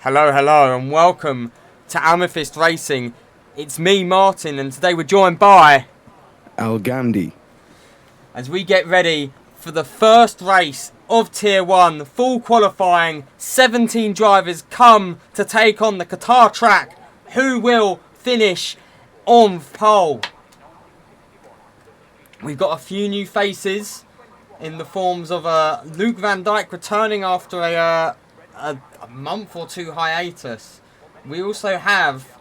Hello, hello, and welcome to Amethyst Racing. It's me, Martin, and today we're joined by Al Gandhi. as we get ready for the first race of Tier 1, full qualifying. 17 drivers come to take on the Qatar track. Who will finish on pole? We've got a few new faces in the forms of Luke Van Dijk returning after a month or two hiatus. We also have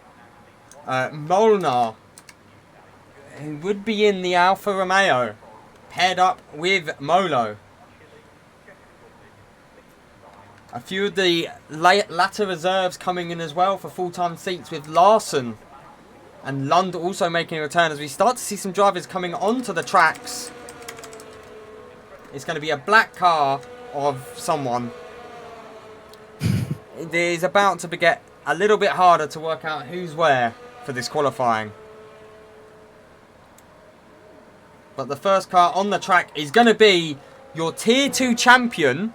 Molnar, who would be in the Alfa Romeo, paired up with Molo. A few of the latter reserves coming in as well for full-time seats, with Larson and Lund also making a return as we start to see some drivers coming onto the tracks. It's going to be a black car of someone. It is about to get a little bit harder to work out who's where for this qualifying. But the first car on the track is going to be your Tier 2 champion,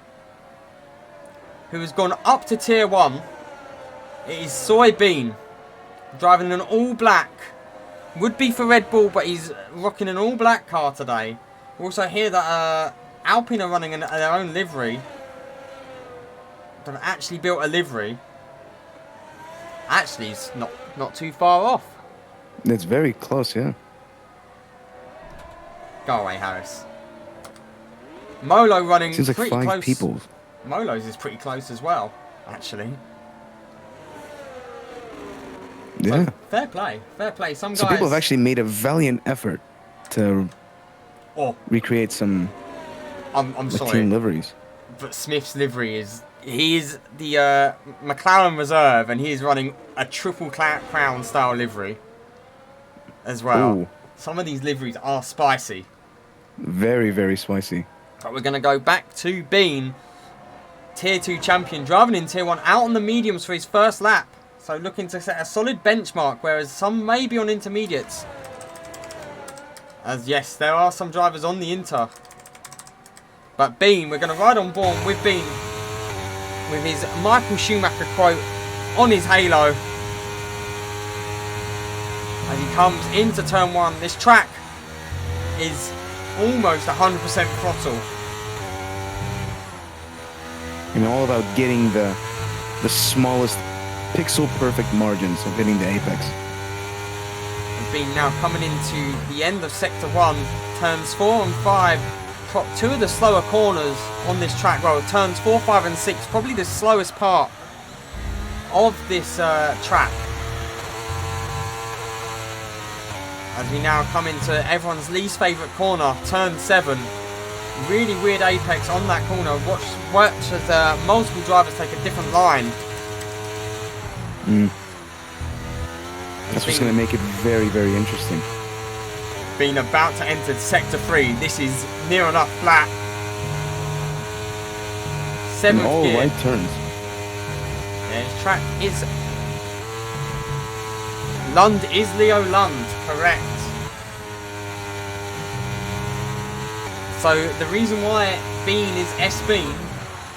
who has gone up to Tier 1. It is Soybean, driving an all-black. Would be for Red Bull, but he's rocking an all-black car today. We also hear that Alpine are running their own livery. They've actually built a livery. Actually, it's not too far off. It's very close, yeah. Go away, Harris. Molo running Seems like pretty 5 close. people. Molo's is pretty close as well, actually. Yeah. So, fair play, fair play. Some So guys. people have actually made a valiant effort to Oh, recreate some I'm sorry, team liveries. but Smith's livery is. He is the McLaren reserve, and he is running a triple crown style livery as well. Ooh. Some of these liveries are spicy. Very, very spicy. But we're going to go back to Bean, Tier 2 champion, driving in Tier 1, out on the mediums for his first lap. So looking to set a solid benchmark, whereas some may be on intermediates. As yes, there are some drivers on the Inter. But Bean, we're going to ride on board with Bean, with his Michael Schumacher quote on his halo. As he comes into turn 1, this track is almost 100% throttle. And all about getting the smallest pixel perfect margins of hitting the apex. And Bean now coming into the end of Sector 1, turns 4 and 5. Two of the slower corners on this track, well, turns 4, 5 and 6, probably the slowest part of this track. As we now come into everyone's least favourite corner, turn 7. Really weird apex on that corner. Watch as multiple drivers take a different line. That's what's going to make it very, very interesting. Being about to enter Sector 3. This is near enough flat. 7th all gear. right turns. Yeah, his track is... Lund is Leo Lund, correct. So the reason why Bean is S-Bean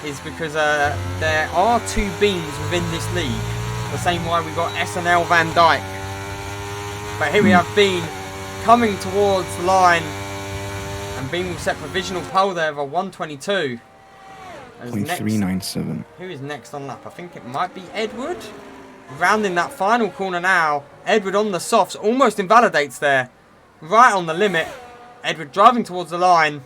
is because there are 2 Beans within this league. The same way we got SNL Van Dyke. But here we have Bean coming towards the line, and Bean will set provisional pole there of a 122. 0.397. Who is next on lap? I think it might be Edward. Rounding that final corner now. Edward on the softs, almost invalidates there. Right on the limit. Edward driving towards the line.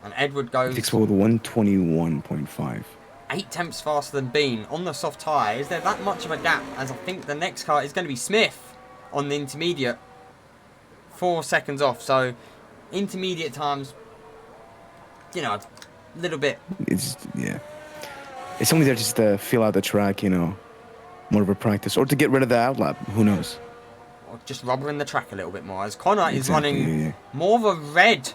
And Edward goes... Takes forward 121.5. 8 tenths faster than Bean on the soft tyre. Is there that much of a gap? As I think the next car is going to be Smith on the intermediate. 4 seconds off. So intermediate times, you know, a little bit. It's, yeah. It's only there just to feel out the track, you know. More of a practice. Or to get rid of the outlap. Who knows? Or just rubbering the track a little bit more. As Connor is Exactly, running yeah. more of a red.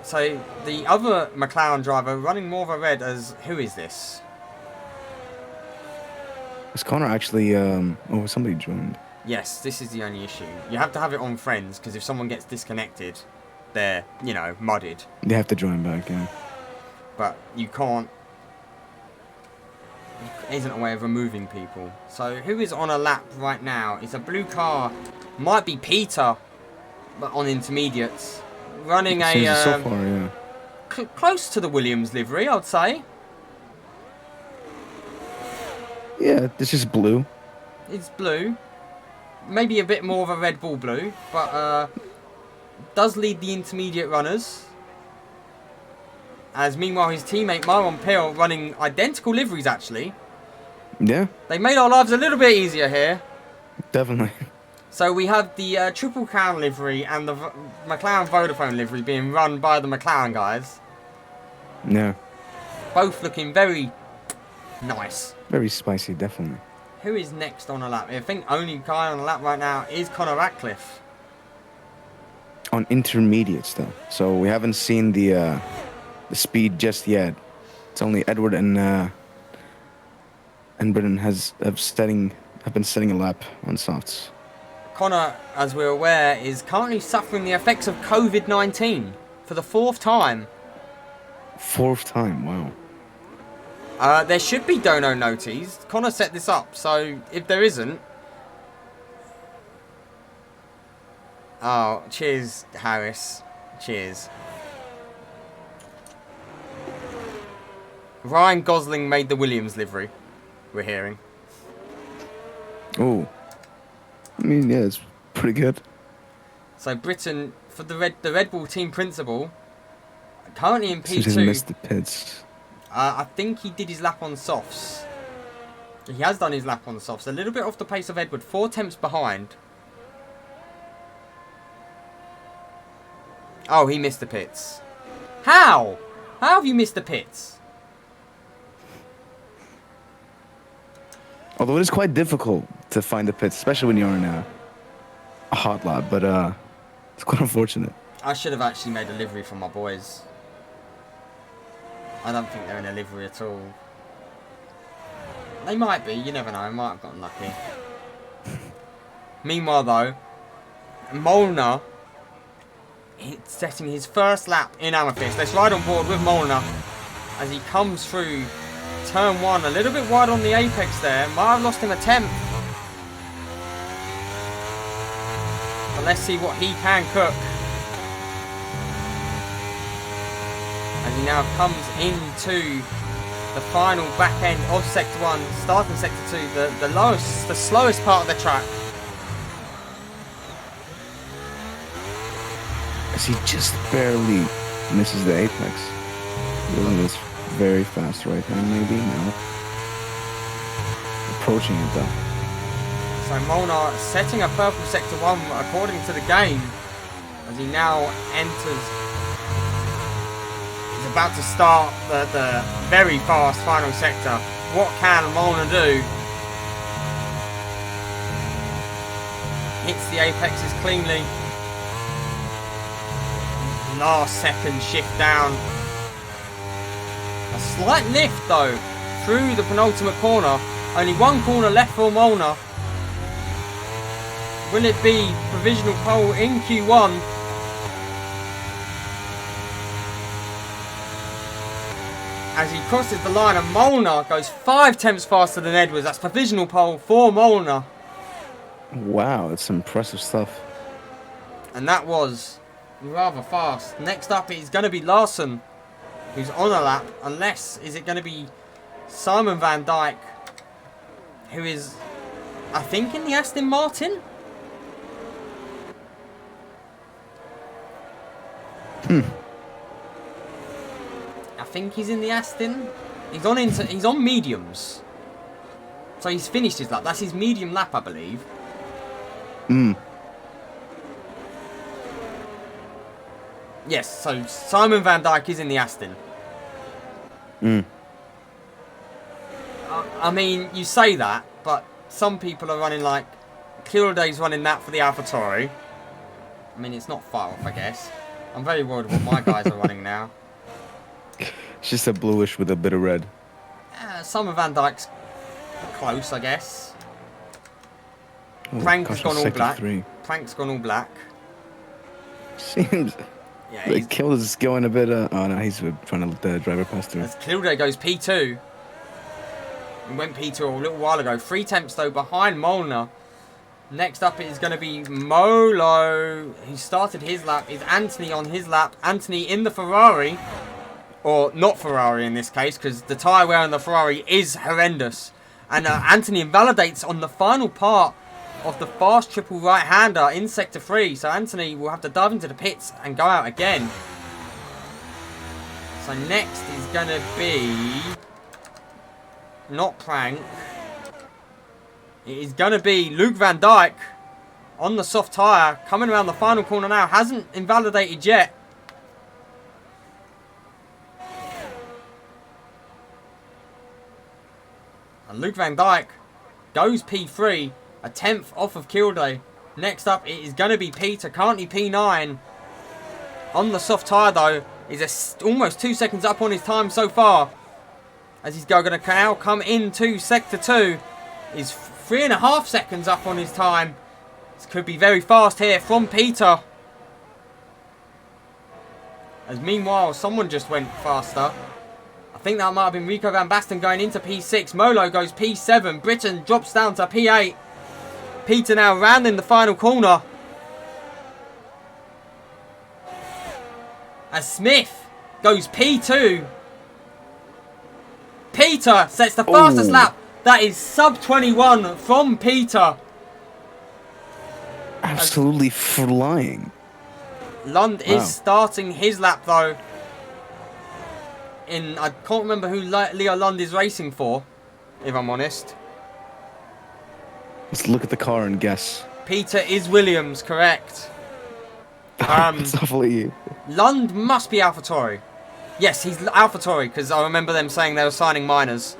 So the other McLaren driver running more of a red as... Who is this? Is Connor actually... oh, somebody joined. Yes, this is the only issue. You have to have it on friends, because if someone gets disconnected, they're, you know, modded. They have to join back, yeah. But you can't isn't a way of removing people. So who is on a lap right now? It's a blue car. Might be Peter, but on intermediates. Running So far, yeah. Close to the Williams livery, I'd say. Yeah, this is blue. It's blue. Maybe a bit more of a Red Bull blue, but does lead the intermediate runners. As meanwhile his teammate Myron Peel running identical liveries actually. Yeah. They made our lives a little bit easier here. Definitely. So we have the Triple Crown livery and the McLaren Vodafone livery being run by the McLaren guys. Yeah. Both looking very nice. Very spicy, definitely. Who is next on a lap? I think only guy on a lap right now is Conor Ratcliffe. On intermediates, though. So we haven't seen the speed just yet. It's only Edward and Britton have been setting a lap on softs. Conor, as we're aware, is currently suffering the effects of COVID-19 for the 4th time. 4th time, wow. There should be dono noties. Conor set this up, so if there isn't... Oh, cheers, Harris. Cheers. Ryan Gosling made the Williams livery, we're hearing. Oh. I mean, yeah, it's pretty good. So Britain, for the Red Bull team principal, currently in P2. He missed the pits. I think he did his lap on softs. He has done his lap on softs. A little bit off the pace of Edward. 4 tenths behind. Oh, he missed the pits. How? How have you missed the pits? Although it is quite difficult to find the pits, especially when you're in a hot lap. But it's quite unfortunate. I should have actually made a livery for my boys. I don't think they're in a livery at all. They might be, you never know. I might have gotten lucky. Meanwhile, though, Molnar setting his first lap in Amethyst. Let's ride on board with Molnar as he comes through turn 1. A little bit wide on the apex there. Might have lost him a tenth. But let's see what he can cook. As he now comes into the final back end of Sector 1, starting Sector 2, the slowest part of the track. As he just barely misses the apex. Doing this very fast right hand, maybe now. Approaching it though. So Molnar setting a purple Sector 1 according to the game. As he now enters. About to start the very fast final sector. What can Molnar do? Hits the apexes cleanly. Last second shift down. A slight lift though through the penultimate corner. Only one corner left for Molnar. Will it be provisional pole in Q1? As he crosses the line, and Molnar goes 5 tenths faster than Edwards. That's provisional pole for Molnar. Wow, that's some impressive stuff. And that was rather fast. Next up is going to be Larson, who's on a lap. Unless, is it going to be Simon Van Dijk, who is, I think, in the Aston Martin? I think he's in the Aston. He's on mediums. So he's finished his lap. That's his medium lap, I believe. Yes, so Simon Van Dijk is in the Aston. I mean, you say that, but some people are running like... Kilroday's running that for the AlphaTauri. I mean, it's not far off, I guess. I'm very worried what my guys are running now. It's just a bluish with a bit of red. Simon Van Dijk's close, I guess. Prank's gone all black. Prank's gone all black. Seems yeah, like Kilda's going a bit... oh no, he's trying to let the driver pass through. As Kilday goes P2. It went Peter a little while ago. 3 tenths though behind Molnar. Next up is going to be Molo. He started his lap. Is Anthony on his lap. Anthony in the Ferrari. Or not Ferrari in this case, because the tyre wear on the Ferrari is horrendous. And Anthony invalidates on the final part of the fast triple right-hander in Sector 3. So Anthony will have to dive into the pits and go out again. So next is going to be... not Prank. It is going to be Luke Van Dijk on the soft tyre. Coming around the final corner now. Hasn't invalidated yet. And Luke Van Dijk goes P3. A 10th off of Kilday. Next up it is going to be Peter. Currently P9. On the soft tyre though. Is almost 2 seconds up on his time so far. As he's going to now come into Sector 2. Is 3.5 seconds up on his time. This could be very fast here from Peter. As meanwhile, someone just went faster. I think that might have been Rico Van Basten going into P6. Molo goes P7. Britain drops down to P8. Peter now rounding the final corner. As Smith goes P2. Peter sets the fastest lap. That is sub 21 from Peter. Absolutely flying. Lund is starting his lap though. I can't remember who Leo Lund is racing for, if I'm honest. Let's look at the car and guess. Peter is Williams, correct. It's awfully... Lund must be AlphaTauri. Yes, he's AlphaTauri, because I remember them saying they were signing minors.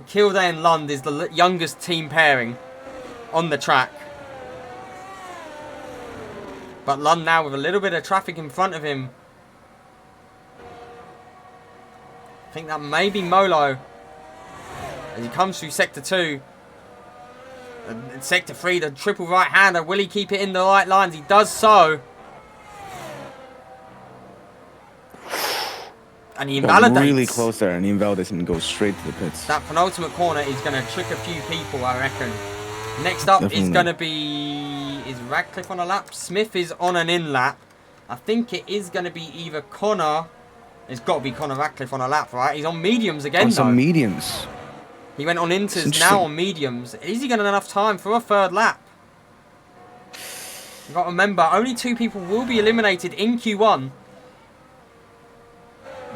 Kilday and Lund is the youngest team pairing on the track. But Lund now with a little bit of traffic in front of him. I think that may be Molo. As he comes through Sector 2. And Sector 3, the triple right-hander. Will he keep it in the right lines? He does so. And he invalidates. Really close there, and he invalidates and goes straight to the pits. That penultimate corner is going to trick a few people, I reckon. Next up is going to be... Is Radcliffe on a lap? Smith is on an in lap. I think it is going to be either Connor... It's got to be Connor Radcliffe on a lap, right? He's on mediums again, on some mediums. He went on inters, now on mediums. Is he going to have enough time for a third lap? You've got to remember, only 2 people will be eliminated in Q1.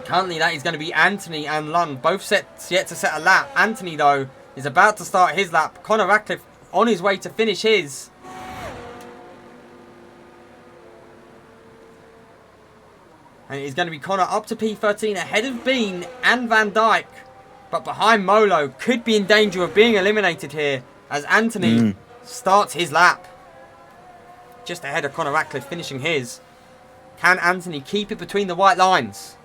Currently, that is going to be Anthony and Lund. Both sets yet to set a lap. Anthony, though, is about to start his lap. Connor Radcliffe on his way to finish his. And it is going to be Connor up to P13 ahead of Bean and Van Dijk. But behind Molo, could be in danger of being eliminated here as Anthony starts his lap. Just ahead of Connor Radcliffe finishing his. Can Anthony keep it between the white lines?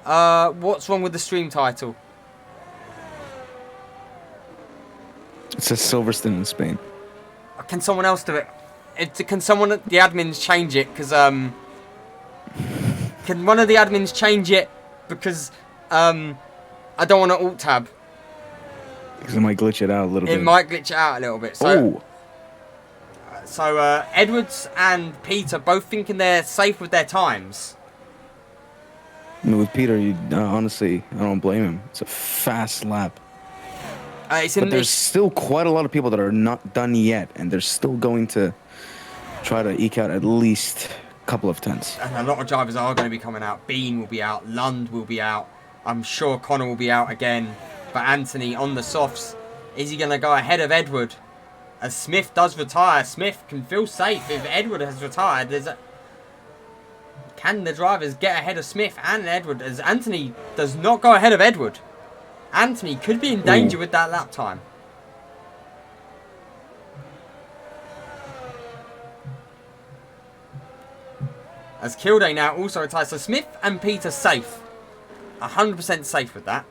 What's wrong with the stream title? It says Silverstone in Spain. Can someone else do it? Can someone, the admins, change it? Because, can one of the admins change it? Because, I don't want to alt tab. Because it might glitch it out a little bit. It might glitch it out a little bit. So, Edwards and Peter both thinking they're safe with their times. I mean, with Peter, honestly, I don't blame him. It's a fast lap. But there's still quite a lot of people that are not done yet, and they're still going to try to eke out at least a couple of tenths. And a lot of drivers are going to be coming out. Bean will be out. Lund will be out. I'm sure Connor will be out again. But Anthony on the softs. Is he going to go ahead of Edward? As Smith does retire. Smith can feel safe if Edward has retired. Can the drivers get ahead of Smith and Edward? As Anthony does not go ahead of Edward. Anthony could be in danger with that lap time. As Kilday now also retires. So Smith and Peter safe. 100% safe with that.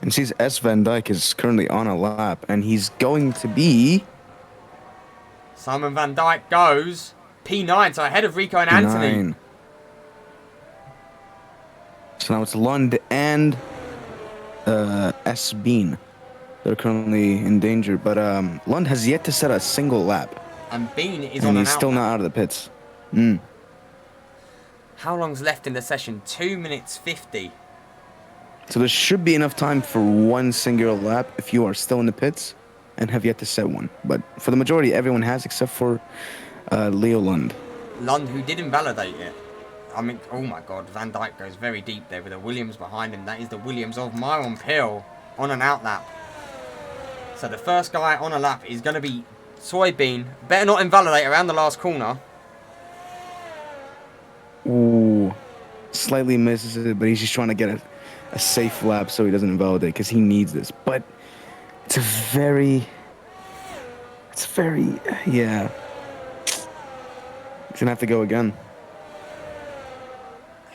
And sees S. Van Dijk is currently on a lap. And he's going to be... Simon Van Dijk goes P9. So ahead of Rico and Anthony. So now it's Lund and S. Bean. They're currently in danger, but Lund has yet to set a single lap. And Bean is and on he's an still out not out of the pits. Mm. How long's left in the session? 2 minutes 50. So there should be enough time for one singular lap if you are still in the pits and have yet to set one. But for the majority, everyone has except for Leo Lund. Lund, who did invalidate it. I mean, oh my God, Van Dijk goes very deep there with a Williams behind him. That is the Williams of Myron Pill on an out lap. So the first guy on a lap is going to be Soybean. Better not invalidate around the last corner. Ooh, slightly misses it, but he's just trying to get a safe lap so he doesn't invalidate because he needs this. But it's very, yeah. He's going to have to go again.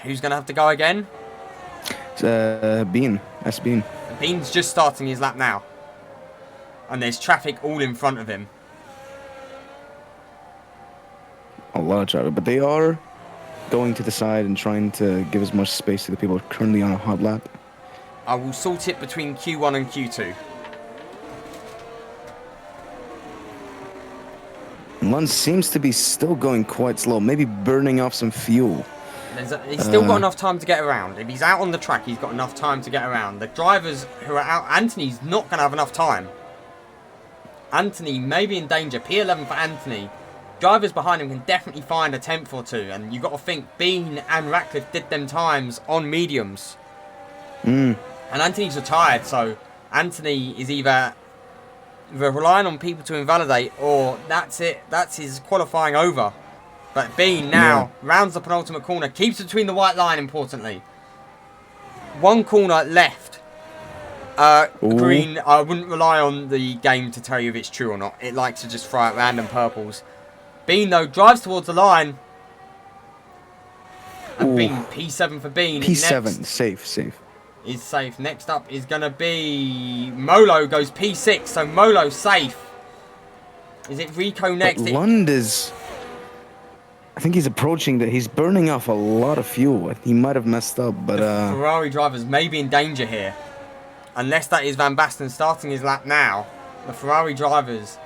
Who's going to have to go again? Bean. That's Bean. Bean's just starting his lap now. And there's traffic all in front of him. A lot of traffic, but they are going to the side and trying to give as much space to the people currently on a hot lap. I will sort it between Q1 and Q2. Lund seems to be still going quite slow, maybe burning off some fuel. He's still got enough time to get around. If he's out on the track, he's got enough time to get around. The drivers who are out, Anthony's not going to have enough time. Anthony may be in danger. P11 for Anthony. Drivers behind him can definitely find a 10th or two. And you've got to think Bean and Ratcliffe did them times on mediums. And Anthony's retired, so Anthony is either relying on people to invalidate or that's it. That's his qualifying over. But Bean now rounds the penultimate corner. Keeps between the white line, importantly. One corner left. Green, I wouldn't rely on the game to tell you if it's true or not. It likes to just throw out random purples. Bean, though, drives towards the line. And Bean, P7 for Bean. P7, next safe. Is safe. Next up is going to be... Molo goes P6, so Molo safe. Is it Rico next? But Lund is... I think he's approaching that. He's burning off a lot of fuel. He might have messed up, but... The Ferrari drivers may be in danger here. Unless that is Van Basten starting his lap now. The Ferrari drivers,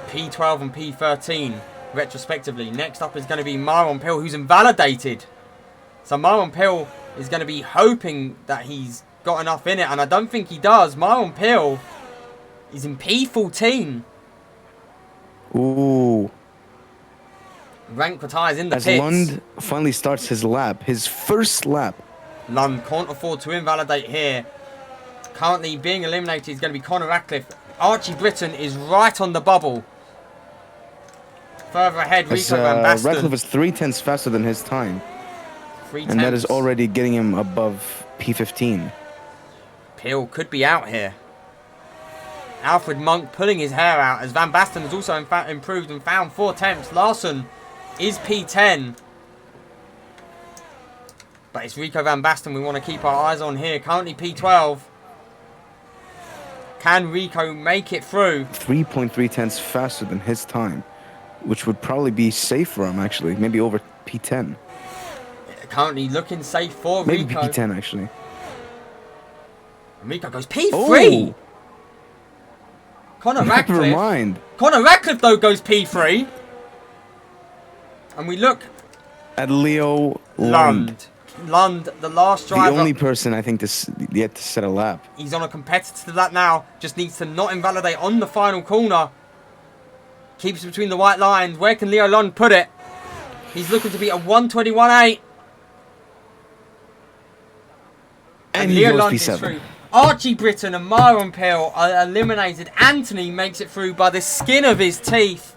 P12 and P13, retrospectively. Next up is going to be Myron Pill, who's invalidated. So Myron Pill is going to be hoping that he's got enough in it, and I don't think he does. Myron Pill is in P14. Ooh. Rank retires in the As pits. Lund finally starts his lap, his first lap. Lund can't afford to invalidate here. Currently being eliminated is going to be Conor Ratcliffe. Archie Britton is right on the bubble. Further ahead, Rico Van Basten. Ratcliffe is 3/10 faster than his time. 3/10. And that is already getting him above P15. Peel could be out here. Alfred Monk pulling his hair out as Van Basten has also improved and found 4/10. Larson is P10. But it's Rico Van Basten we want to keep our eyes on here. Currently P12. Can Rico make it through? 3.3 faster than his time, which would probably be safe for him, actually. Maybe over P10. Currently looking safe for Maybe Rico. P10, actually. And Rico goes P3. Oh. Conor Ratcliffe. Never mind. Conor Ratcliffe, though, goes P3. And we look at Leo Lund. Lund, the last driver. The only person, I think, yet to set a lap. He's on a competitive lap now. Just needs to not invalidate on the final corner. Keeps between the white lines. Where can Leo Lund put it? He's looking to be a 121.8. And Leo Lund is through. Archie Britton and Myron Pill are eliminated. Anthony makes it through by the skin of his teeth.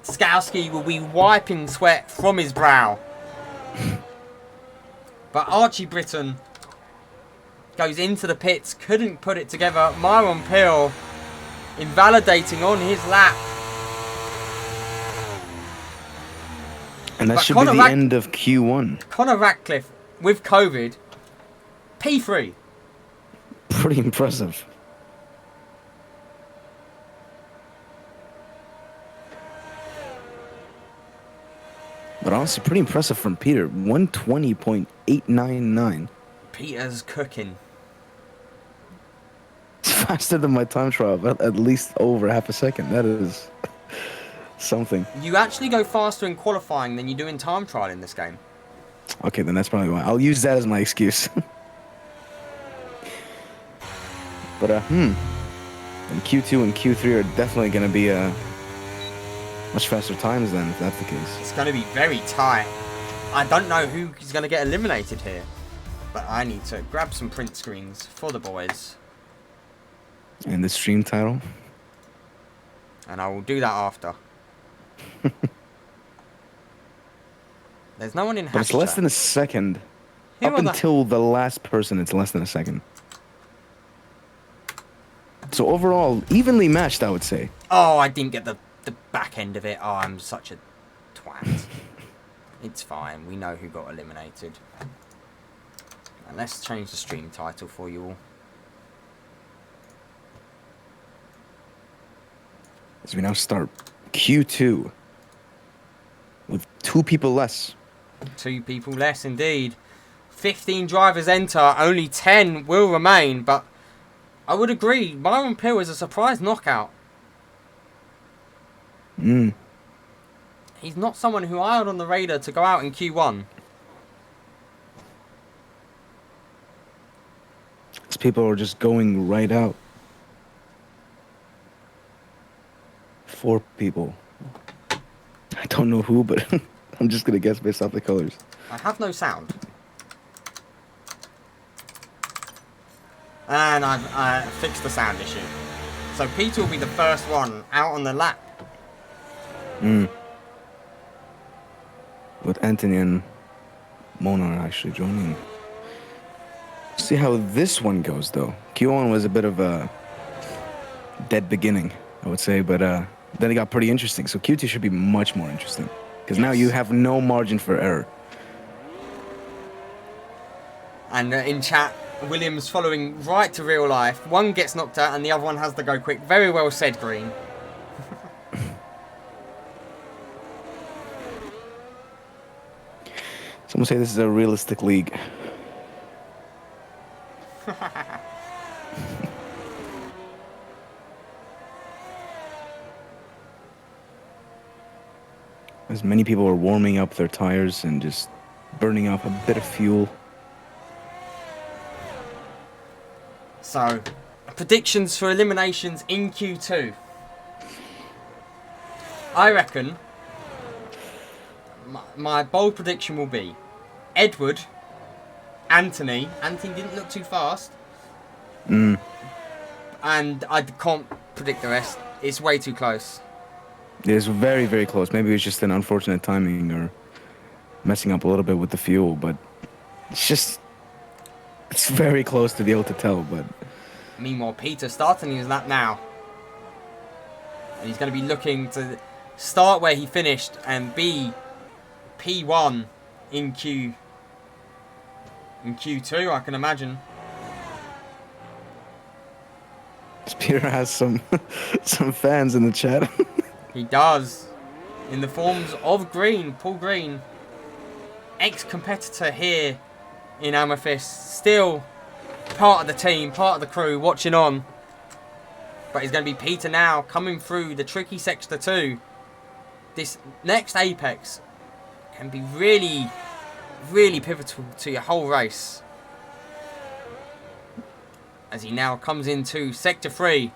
Skowski will be wiping sweat from his brow. But Archie Britton goes into the pits, couldn't put it together. Myron Pill invalidating on his lap. And that should be the end of Q1. Conor Ratcliffe, with COVID, P3. Pretty impressive. But honestly, pretty impressive from Peter. 120.899. Peter's cooking. It's faster than my time trial, but at least over half a second. That is something. You actually go faster in qualifying than you do in time trial in this game. Okay, then that's probably why. I'll use that as my excuse. But, and Q2 and Q3 are definitely going to be much faster times then, if that's the case. It's going to be very tight. I don't know who is going to get eliminated here. But I need to grab some print screens for the boys. And the stream title? And I will do that after. There's no one in But it's less than a second. Up until the last person, it's less than a second. So overall, evenly matched, I would say. Oh, I didn't get the back end of it. Oh, I'm such a twat. It's fine. We know who got eliminated. And let's change the stream title for you all. As we now start Q2 with 2 people less. 2 people less, indeed. 15 drivers enter, only 10 will remain, but I would agree, Myron Pill is a surprise knockout. He's not someone who I had on the radar to go out in Q1. These people are just going right out. 4 people. I don't know who, but I'm just going to guess based off the colors. I have no sound. And I've fixed the sound issue. So Peter will be the first one out on the lap. With Anthony and Mona actually joining. See how this one goes, though. Q1 was a bit of a dead beginning, I would say, but then it got pretty interesting. So Q2 should be much more interesting. Because now you have no margin for error. And in chat, Williams following right to real life. One gets knocked out and the other one has to go quick. Very well said, Green. Someone say this is a realistic league. As many people are warming up their tires and just burning off a bit of fuel. So, predictions for eliminations in Q2. I reckon my bold prediction will be Edward, Anthony. Anthony didn't look too fast. And I can't predict the rest. It's way too close. It is very, very close. Maybe it's just an unfortunate timing or messing up a little bit with the fuel, but it's very close to be able to tell. But meanwhile, Peter starting his lap now. And he's going to be looking to start where he finished and be P1 in Q2, I can imagine. Peter has some fans in the chat. He does. In the forms of Green, Paul Green, ex-competitor here in Amethyst, still part of the team, part of the crew, watching on. But it's going to be Peter now coming through the tricky sector 2. This next apex can be really, really pivotal to your whole race. As he now comes into sector 3.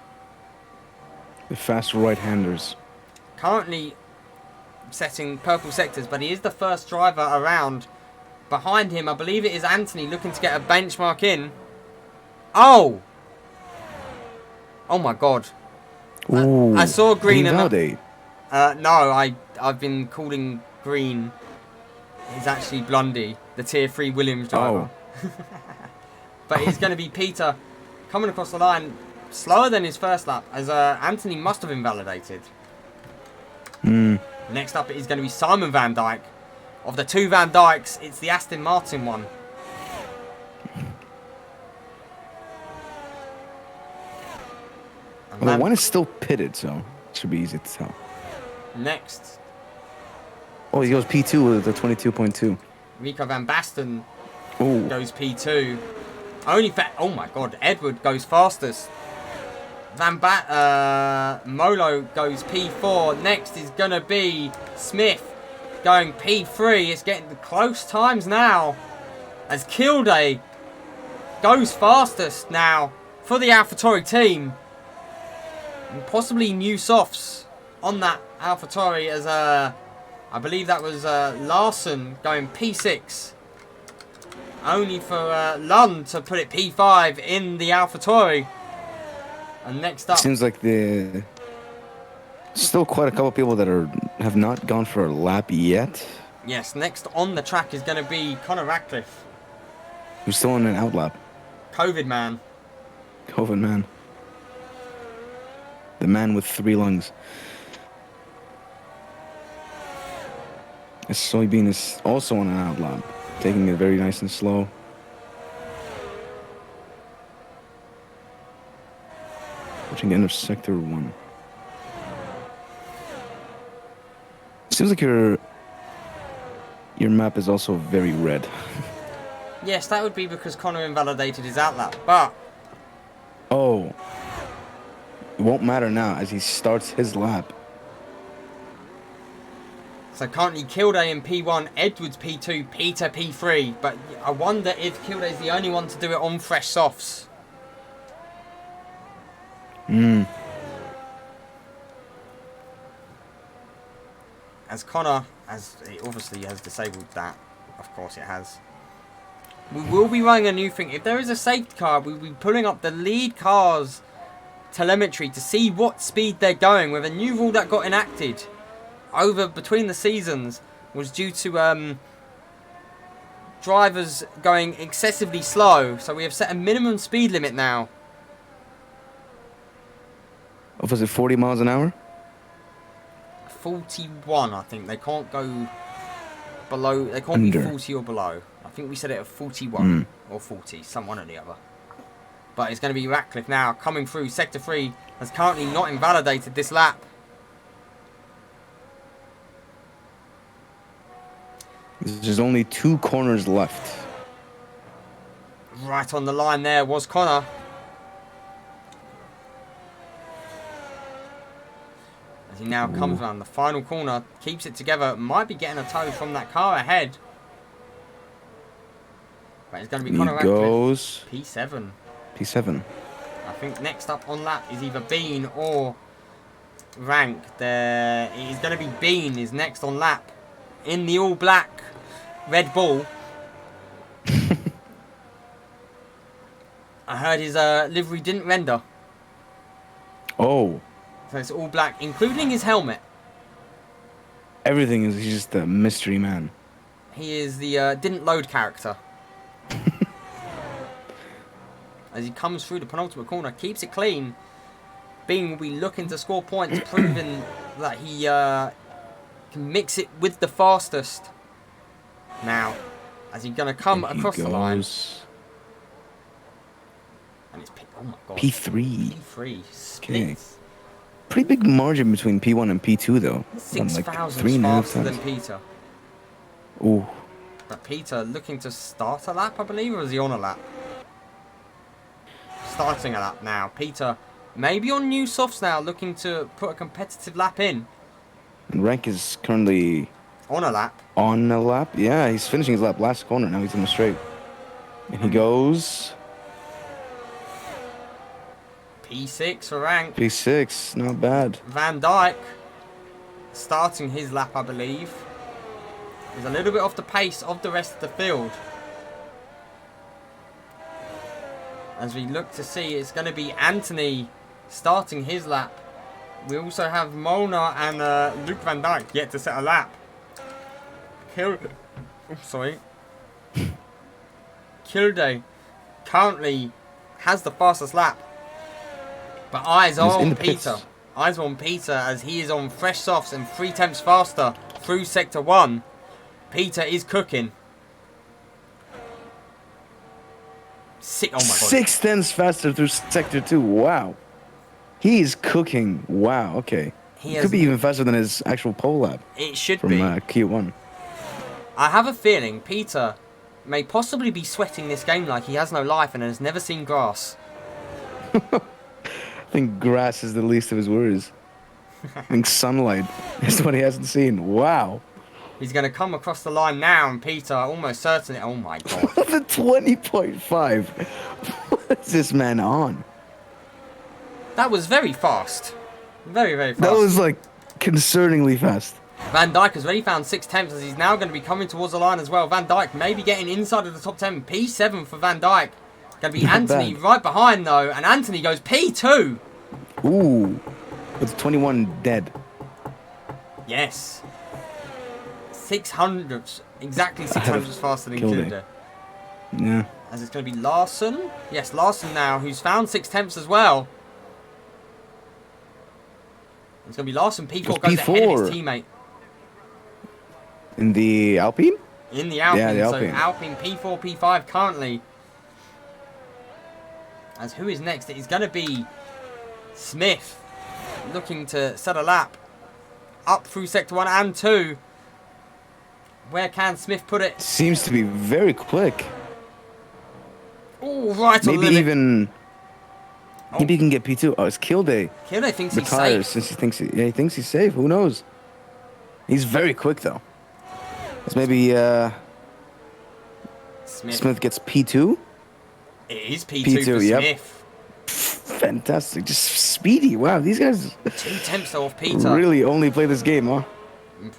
The fast right-handers. Currently setting purple sectors, but he is the first driver around. Behind him, I believe it is Anthony looking to get a benchmark in. Oh! Oh my god. Ooh, I saw Green and no, I've been calling Green. He's actually Blondie, the tier 3 Williams driver. Oh. But it's going to be Peter coming across the line slower than his first lap, as Anthony must have invalidated. Next up, it is going to be Simon Van Dijk. Of the 2 Van Dijks, it's the Aston Martin one. Well, the one is still pitted, so it should be easy to tell. Next. Oh, he goes P2 with the 22.2. Rico Van Basten. Ooh. goes P2. Oh my god, Edward goes fastest. Molo goes P4. Next is going to be Smith going P3. It's getting the close times now. As Kilday goes fastest now for the AlphaTauri team. And possibly new softs on that AlphaTauri as I believe that was Larson going P6. Only for Lund to put it P5 in the AlphaTauri. And next up, seems like still quite a couple of people that have not gone for a lap yet. Yes, next on the track is going to be Connor Ratcliffe. Who's still on an out lap. COVID man. COVID man. The man with 3 lungs. Soybean is also on an out lap, taking it very nice and slow. Watching the end of sector 1. Seems like your map is also very red. Yes, that would be because Connor invalidated his outlap, but... Oh. It won't matter now as he starts his lap. So currently Kilday in P1, Edwards P2, Peter P3. But I wonder if Kilday's the only one to do it on fresh softs. As Connor, it obviously has disabled that. Of course it has. We will be running a new thing. If there is a safety car, we'll be pulling up the lead car's telemetry to see what speed they're going. With a new rule that got enacted between the seasons was due to drivers going excessively slow. So we have set a minimum speed limit now. Oh, was it 40 miles an hour? 41, I think. They can't go below. They can't be 40 or below. I think we set it at 41 or 40, some one or the other. But it's going to be Ratcliffe now coming through. Sector 3 has currently not invalidated this lap. There's only 2 corners left. Right on the line there was Connor. As he now comes around the final corner, keeps it together, might be getting a tow from that car ahead. But it's going to be Connor Ratcliffe. Goes P7. P7. I think next up on lap is either Bean or Rank. It is going to be Bean is next on lap in the all black Red Bull. I heard his livery didn't render. Oh. So it's all black, including his helmet. Everything is, he's just a mystery man. He is the didn't load character. As he comes through the penultimate corner, keeps it clean. Bean will be looking to score points, proving that he can mix it with the fastest. Now, as he's going to come across the line. And it's oh my god. P3. P3. Okay. Pretty big margin between P1 and P2 though. 6,000 faster than Peter. Ooh. But Peter looking to start a lap, I believe, or is he on a lap? Starting a lap now. Peter maybe on new softs now, looking to put a competitive lap in. And Rank is currently on a lap. On a lap? Yeah, he's finishing his lap last corner. Now he's in the straight. And he goes... P6 for Rank. P6, not bad. Van Dijk starting his lap, I believe. He's a little bit off the pace of the rest of the field. As we look to see, it's going to be Anthony starting his lap. We also have Mona and Luke Van Dijk yet to set a lap. Kilday currently has the fastest lap. But eyes are on Peter. Eyes are on Peter as he is on fresh softs and 3 tenths faster through sector 1. Peter is cooking. Oh my god. 6 tenths faster through sector 2. Wow. He is cooking. Wow. Okay. He could be even faster than his actual pole lap. It should be. From Q1. I have a feeling Peter may possibly be sweating this game like he has no life and has never seen grass. I think grass is the least of his worries. I think sunlight is what he hasn't seen. Wow. He's going to come across the line now, and Peter almost certainly... Oh, my God. The 20.5. What is this man on? That was very fast. Very, very fast. That was, like, concerningly fast. Van Dijk has already found 6 attempts as he's now going to be coming towards the line as well. Van Dijk maybe getting inside of the top 10. P7 for Van Dijk. Going to be Anthony right behind, though. And Anthony goes P2. Ooh. With 21 dead. Yes. 600. Exactly 600 faster than Kinder. Yeah. As it's going to be Larson. Yes, Larson now, who's found 6 attempts as well. It's going to be Larson. P4 goes ahead of his teammate. In the Alpine? In the Alpine. Yeah, the Alpine. So Alpine P4, P5 currently. As who is next? It is going to be Smith. Looking to set a lap. Up through Sector 1 and 2. Where can Smith put it? Seems to be very quick. Oh, right on the limit. Maybe even... Maybe he can get P2. Oh, it's Kilday. Kilday thinks he's retires safe. Since he thinks he's safe. Who knows? He's very quick, though. So maybe Smith gets P2. It is P2 for yep. Smith. Fantastic. Just speedy. Wow, these guys 2 attempts off Peter. Really only play this game, huh?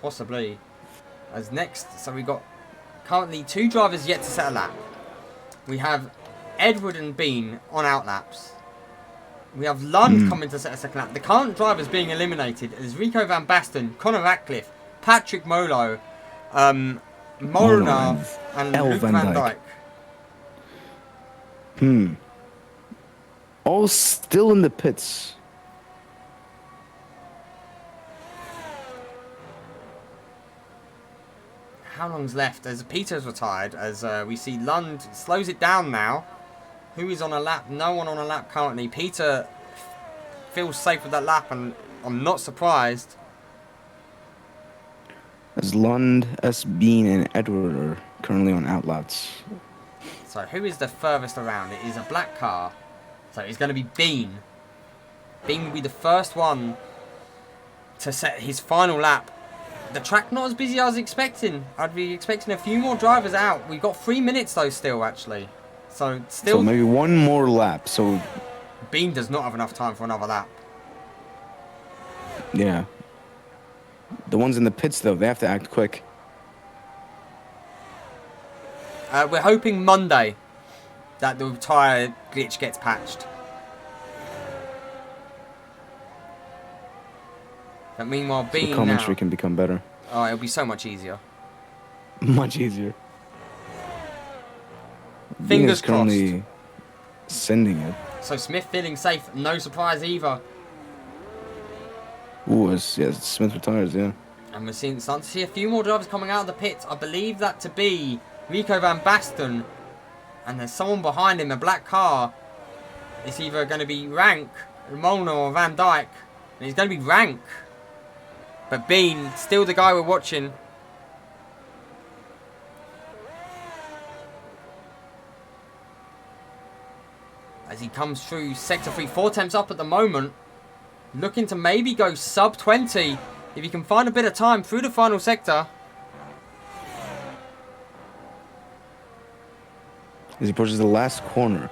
Possibly. As next, so we've got currently 2 drivers yet to set a lap. We have Edward and Bean on outlaps. We have Lund coming to set a second lap. The current drivers being eliminated is Rico Van Basten, Conor Ratcliffe, Patrick Molo, Molnar, and Luke Van Dijk. All still in the pits. How long's left? As Peter's retired, as we see Lund slows it down now. Who is on a lap? No one on a lap currently. Peter feels safe with that lap, and I'm not surprised. As Lund, S. Bean, and Edward are currently on outlaps. So who is the furthest around? It is a black car. So it's going to be Bean. Bean will be the first one to set his final lap. The track not as busy as I was expecting. I'd be expecting a few more drivers out. We've got 3 minutes though still, actually. So maybe one more lap. So Bean does not have enough time for another lap. Yeah. The ones in the pits though, they have to act quick. We're hoping Monday that the tyre glitch gets patched. But meanwhile, Bean the commentary now, can become better. Oh, it'll be so much easier. Much easier. Fingers currently sending it. So Smith feeling safe, no surprise either. Ooh, Smith retires, yeah. And we're starting to see a few more drivers coming out of the pits. I believe that to be Rico Van Basten. And there's someone behind him, a black car. It's either going to be Rank, Molnar, or Van Dijk. And it's going to be Rank. But Bean, still the guy we're watching. As he comes through Sector 3, 4 attempts up at the moment. Looking to maybe go sub 20 if he can find a bit of time through the final sector. As he approaches the last corner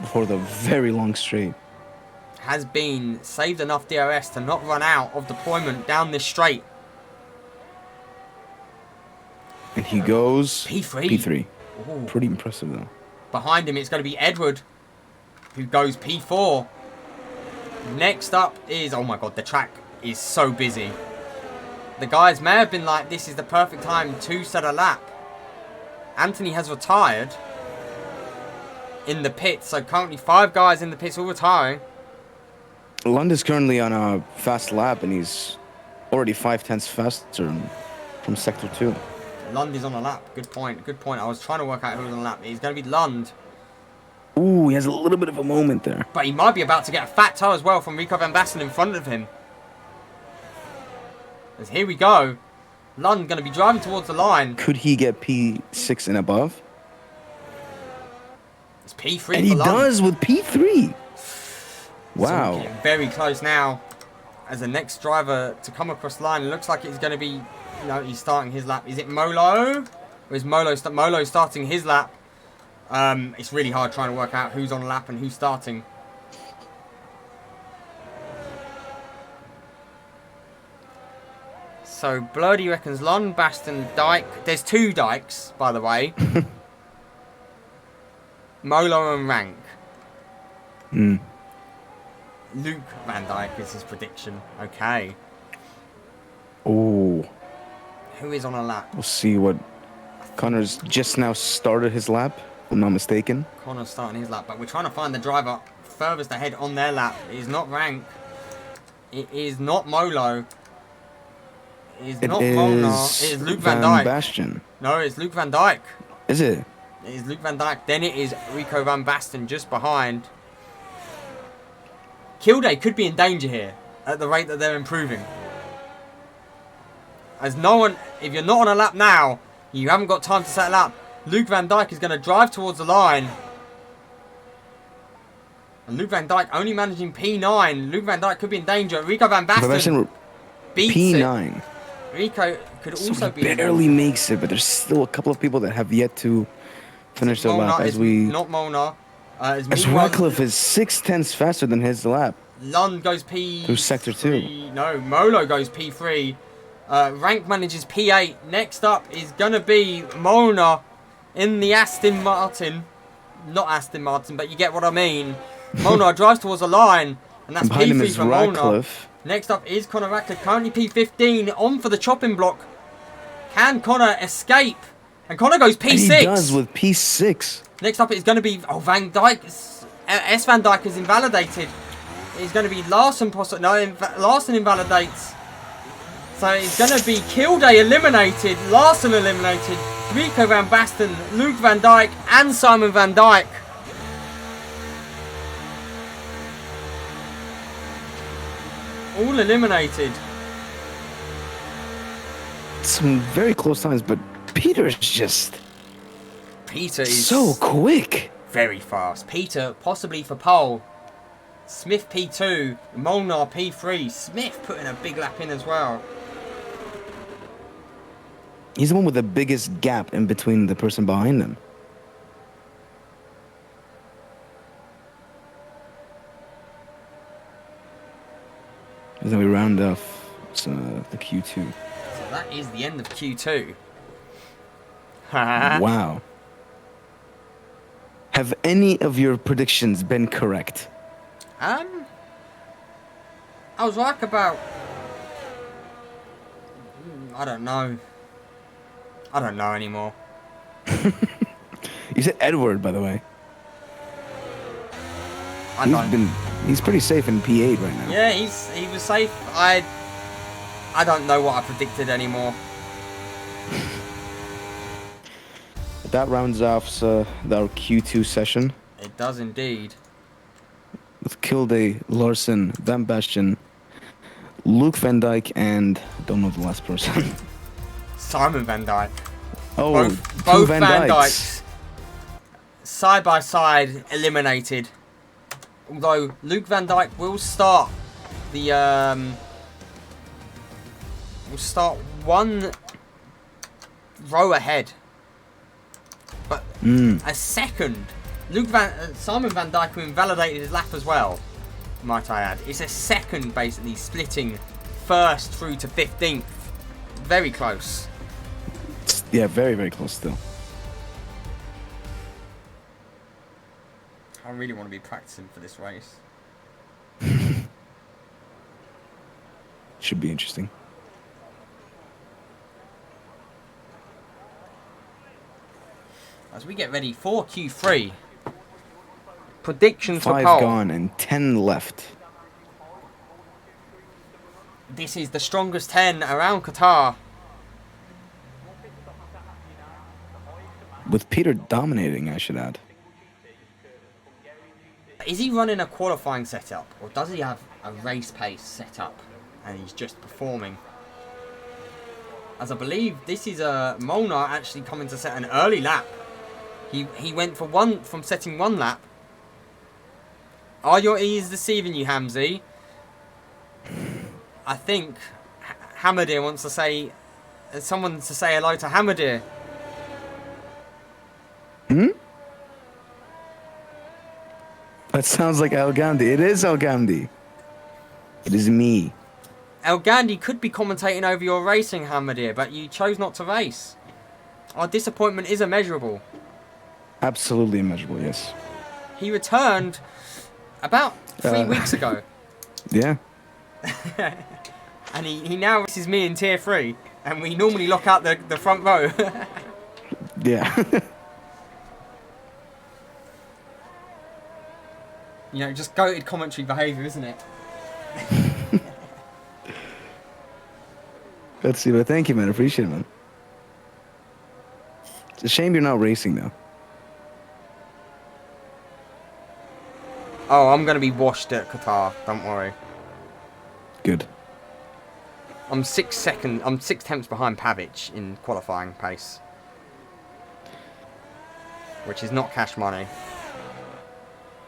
before the very long straight. Has been saved enough DRS to not run out of deployment down this straight. And he goes P3. P3. Ooh. Pretty impressive though. Behind him it's going to be Edward, who goes P4. Next up is, oh my god, the track is so busy. The guys may have been like, this is the perfect time to set a lap. Anthony has retired in the pits, so currently 5 guys in the pits all retiring. Lund is currently on a fast lap, and he's already 5/10 faster from Sector 2. Lund is on a lap. Good point. Good point. I was trying to work out who was on a lap. He's going to be Lund. Ooh, he has a little bit of a moment there. But he might be about to get a fat toe as well from Rico Van Basten in front of him. As here we go. Lund going to be driving towards the line. Could he get P6 and above? It's P3 and for he Lund. does with P3. Wow. So getting very close now as the next driver to come across the line. It looks like it's going to be, he's starting his lap. Is it Molo? Or is Molo starting his lap? It's really hard trying to work out who's on a lap and who's starting. So Bloody reckons Lund, Baston, Dyke. There's 2 Dykes, by the way. Molo and Rank. Luke Van Dijk is his prediction. Okay. Oh. Who is on a lap? We'll see what... Connor's just now started his lap, if I'm not mistaken. Connor's starting his lap, but we're trying to find the driver furthest ahead on their lap. It is not Rank. It is not Molo. It is not Molnar. It is Luke Van Dijk. Basten. No, it's Luke Van Dijk. Is it? It is Luke Van Dijk. Then it is Rico Van Basten just behind. Kilday could be in danger here at the rate that they're improving. As no one, if you're not on a lap now, you haven't got time to set a lap. Luke Van Dijk is going to drive towards the line. And Luke Van Dijk only managing P9. Luke Van Dijk could be in danger. Rico Van Basten beats P9. It. Rico could also be barely makes it, but there's still a couple of people that have yet to finish their lap. Not Molnar. As Radcliffe is 6/10 faster than his lap. Lund goes P... through sector 2. No, Molo goes P3. Rank manages P8. Next up is going to be Molnar in the Aston Martin. Not Aston Martin, but you get what I mean. Molnar drives towards the line, and that's P3 for Molnar. Next up is Connor Radcliffe, currently P15, on for the chopping block. Can Connor escape? And Connor goes P6. And he does with P6. Next up it's going to be Van Dijk. S. Van Dijk is invalidated. It's going to be Larson possibly. No, Larson invalidates. So it's going to be Kilday eliminated, Larson eliminated, Rico Van Basten, Luke Van Dijk, and Simon Van Dijk. All eliminated. Some very close times, but Peter is just... Peter is... so quick. Very fast. Peter possibly for pole. Smith P2, Molnar P3. Smith putting a big lap in as well. He's the one with the biggest gap in between the person behind him. And then we round off the Q2. So that is the end of Q2. Wow. Have any of your predictions been correct? I was right about... I don't know. I don't know anymore. You said Edward, by the way. He's pretty safe in P8 right now. Yeah, he was safe. I don't know what I predicted anymore. That rounds off our Q2 session. It does indeed. With Kilday, Larson, Van Basten, Luke Van Dijk, and don't know the last person. Simon Van Dijk. Oh, both Van Dijks side by side eliminated. Although Luke Van Dijk will start the one row ahead, but a second. Simon Van Dijk, who invalidated his lap as well, might I add. It's a second basically splitting first through to 15th. Very close. Yeah, very, very close still. I really want to be practicing for this race. Should be interesting. As we get ready for Q3. Predictions for pole. 5 gone and 10 left. This is the strongest 10 around Qatar. With Peter dominating, I should add. Is he running a qualifying setup, or does he have a race pace setup and he's just performing? as I believe this is Molnar actually coming to set an early lap. He went for from setting 1 lap. Are your E's deceiving you, Hamzy? I think Hamadir wants to say, someone to say hello to Hamadir. That sounds like El Gandhi. It is El Gandhi. It is me. El Gandhi could be commentating over your racing, Hamadir, but you chose not to race. Our disappointment is immeasurable. Absolutely immeasurable, yes. He returned about 3 weeks ago. Yeah. And he now races me in Tier 3. And we normally lock out the front row. Yeah. You know, just goated commentary behaviour, isn't it? Let's see, but thank you, man. I appreciate it, man. It's a shame you're not racing, though. Oh, I'm going to be washed at Qatar. Don't worry. Good. I'm 6 tenths behind Pavic in qualifying pace. Which is not cash money.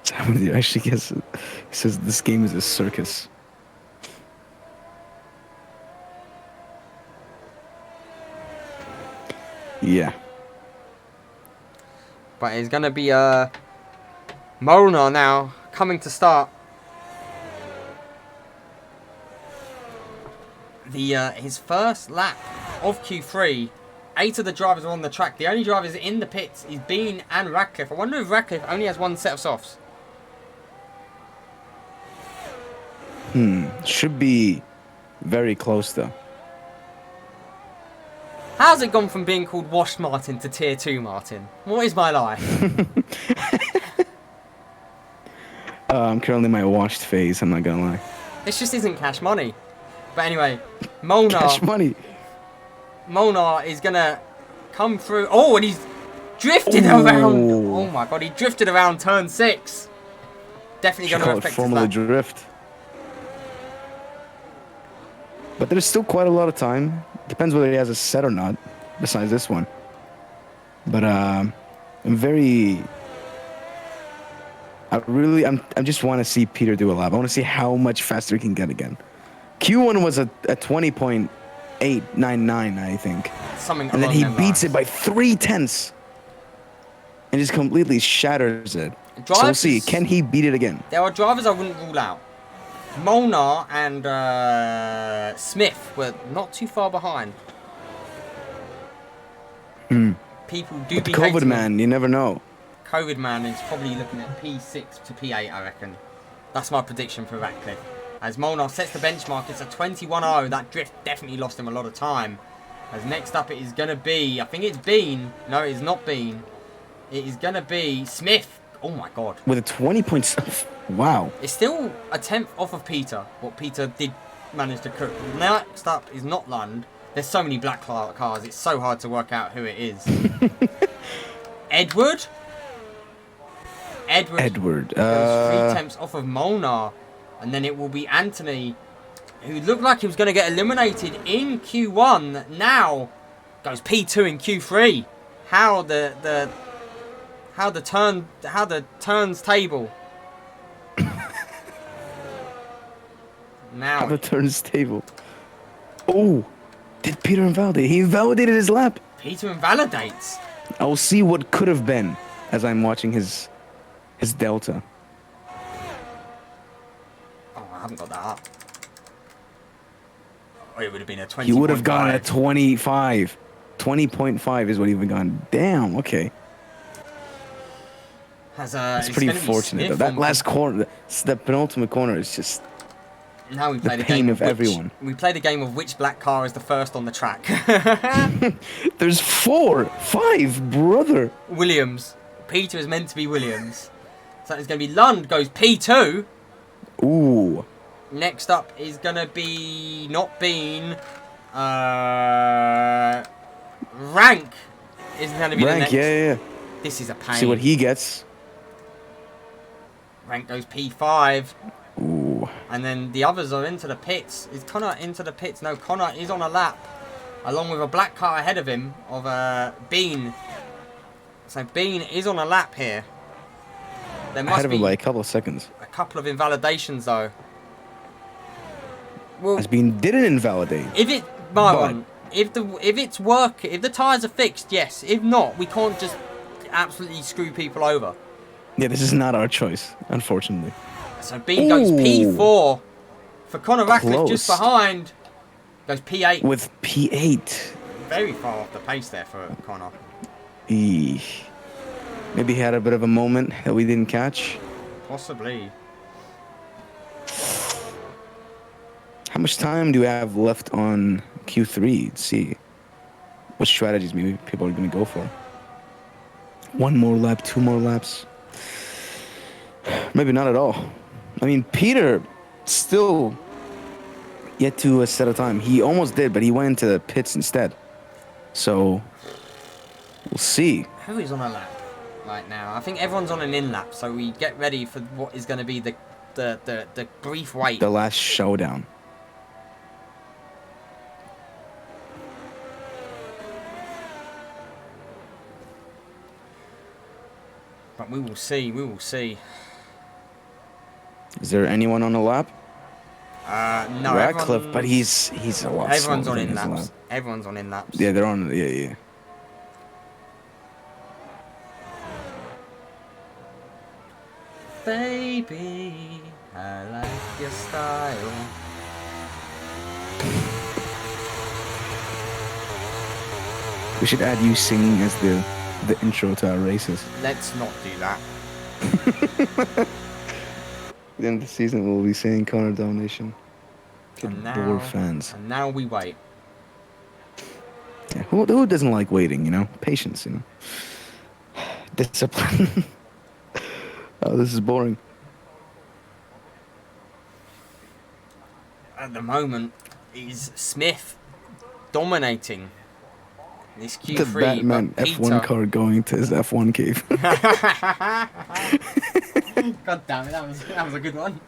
Somebody actually guess it. He says this game is a circus. Yeah. But it's going to be Molnar now coming to start. His first lap of Q3. 8 of the drivers are on the track. The only drivers in the pits is Bean and Radcliffe. I wonder if Radcliffe only has 1 set of softs. Should be very close, though. How's it gone from being called Washed Martin to Tier 2 Martin? What is my life? I'm currently in my washed phase, I'm not gonna lie. This just isn't cash money. But anyway, Molnar. Cash money. Molnar is going to come through. Oh, and he's drifted around. Oh my god, he drifted around turn 6. Definitely going to affect his formula lap. drift. But there's still quite a lot of time. Depends whether he has a set or not, besides this one. But I just want to see Peter do a lap. I want to see how much faster he can get again. Q1 was a 20.899, I think. Something and then he beats it by 3 tenths. And just completely shatters it. So we'll see. Can he beat it again? There are drivers I wouldn't rule out. Molnar and Smith were not too far behind. People do but be COVID hating man, you never know. COVID man is probably looking at P6 to P8, I reckon. That's my prediction for Radcliffe. As Molnar sets the benchmark, it's a 21.0. That drift definitely lost him a lot of time. As next up it is going to be, I think it's Bean. No, it is not Bean. It is going to be Smith. Oh my god. With a 20 points. Wow. It's still a 10th off of Peter. What Peter did manage to cook. Next up is not Lund. There's so many black cars. It's so hard to work out who it is. Edward. Goes 3 tenths off of Molnar. And then it will be Anthony, who looked like he was going to get eliminated in Q1. Now goes P2 in Q3. How the turns table. Now how the turns table. Oh, did Peter invalidate? He invalidated his lap. Peter invalidates. I'll see what could have been as I'm watching his delta. Oh, I haven't got that up. Oh, it would have been a 20. He would have gone at 25. 20.5 is what he would have gone. Damn, okay. It's pretty fortunate, though. That last corner, the penultimate corner is just now we play the pain of everyone. We played a game of which black car is the first on the track. There's 5, brother. Williams. Peter is meant to be Williams. So it's going to be Lund goes P2. Ooh. Next up is going to be not Bean. Rank is going to be the next. Yeah. This is a pain. See what he gets. Rank goes P5. Ooh. And then the others are into the pits. Is Connor into the pits? No, Connor is on a lap. along with a black car ahead of him of Bean. So Bean is on a lap here. There must ahead of be him by a couple of seconds. a couple of invalidations though. Well, As Bean didn't invalidate. if it, Myron, if the tyres are fixed, yes. If not, we can't just absolutely screw people over. Yeah, this is not our choice, unfortunately. So Bean goes P4 for Conor Ratcliffe just Close. behind. Goes P8. With P8. Very far off the pace there for Conor. Maybe he had a bit of a moment that we didn't catch. Possibly. How much time do we have left on Q3? Let's see what strategies maybe people are going to go for. One more lap, 2 more laps. Maybe not at all. I mean, Peter still yet to set a time. He almost did, but he went into the pits instead. So we'll see. Who is on a lap right now? I think everyone's on an in lap, so we get ready for what is going to be the brief wait. The last showdown. But we will see. We will see. Is there anyone on the lap? No. Ratcliffe, but he's a lot. Everyone's on slower in than his laps. lap. Everyone's on in laps. Yeah, they're on. Yeah. Baby, I like your style. We should add you singing as the intro to our races. Let's not do that. At the end of the season, we'll be saying Conor Domination. And Bore fans. And now we wait. Yeah, who doesn't like waiting, you know? Patience, you know? Discipline. Oh, this is boring. At the moment, is Smith dominating this Q3. The Batman but F1 car going to his F1 cave. God damn it, that was a good one.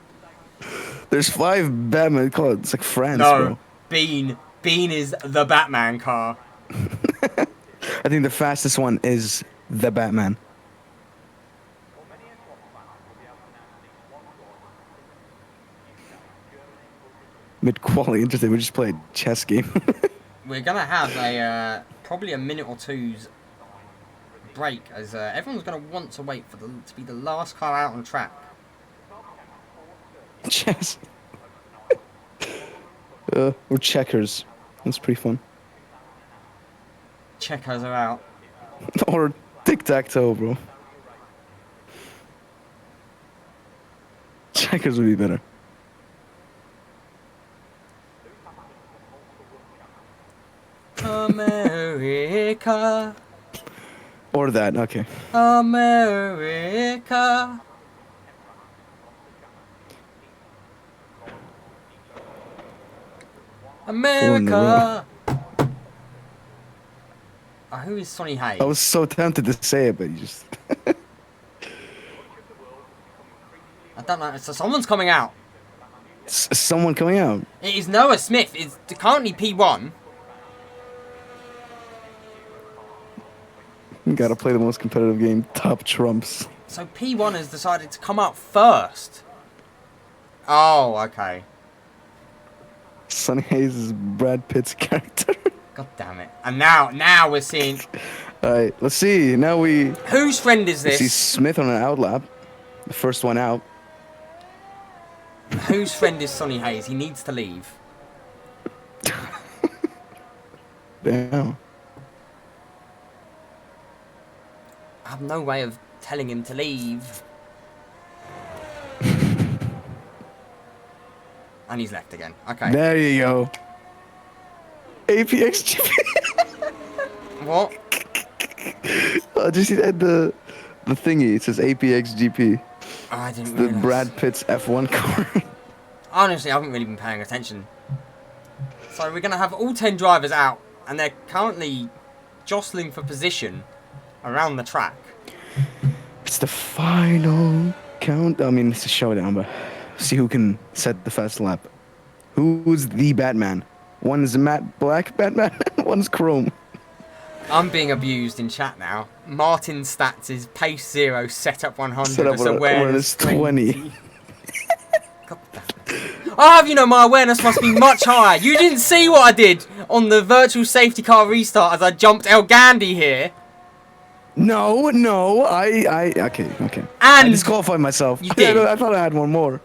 There's 5 Batman cars. It's like France, No, bro. Bean is the Batman car. I think the fastest one is the Batman. Mid-quality, interesting. We just played a chess game. We're gonna have a probably a minute or two's break, as everyone's gonna want to wait for to be the last car out on track. Chess. Or checkers. That's pretty fun. Checkers are out. Or tic-tac-toe, bro. Checkers would be better. America. Or that, okay. America. America. Who is Sonny Hayes? I was so tempted to say it, but you just... I don't know. So someone's coming out. Someone coming out. It is Noah Smith. It's currently P1. You gotta play the most competitive game. Top trumps. So P1 has decided to come out first. Oh, okay. Sonny Hayes is Brad Pitt's character. God damn it. And now we're seeing... Alright, let's see. Now we... Whose friend is We see this? Smith on an out lap. The first one out. Whose friend is Sonny Hayes? He needs to leave. Damn. I have no way of telling him to leave. And he's left again. Okay. There you go. APXGP. What? Did you see that? The thingy. It says APXGP. Oh, I didn't The realise. Brad Pitt's F1 car. Honestly, I haven't really been paying attention. So we're going to have all 10 drivers out. And they're currently jostling for position around the track. It's the final count. I mean, it's a showdown, but see who can set the fast lap. Who's the Batman? One is a matte black Batman. One's chrome. I'm being abused in chat now. Martin's stats is pace 0, setup 100, Setup awareness 20. God damn it. I have, you know, my awareness must be much higher. You didn't see what I did on the virtual safety car restart as I jumped El Gandhi here. No, okay. And I disqualified myself. You did. I thought I had one more.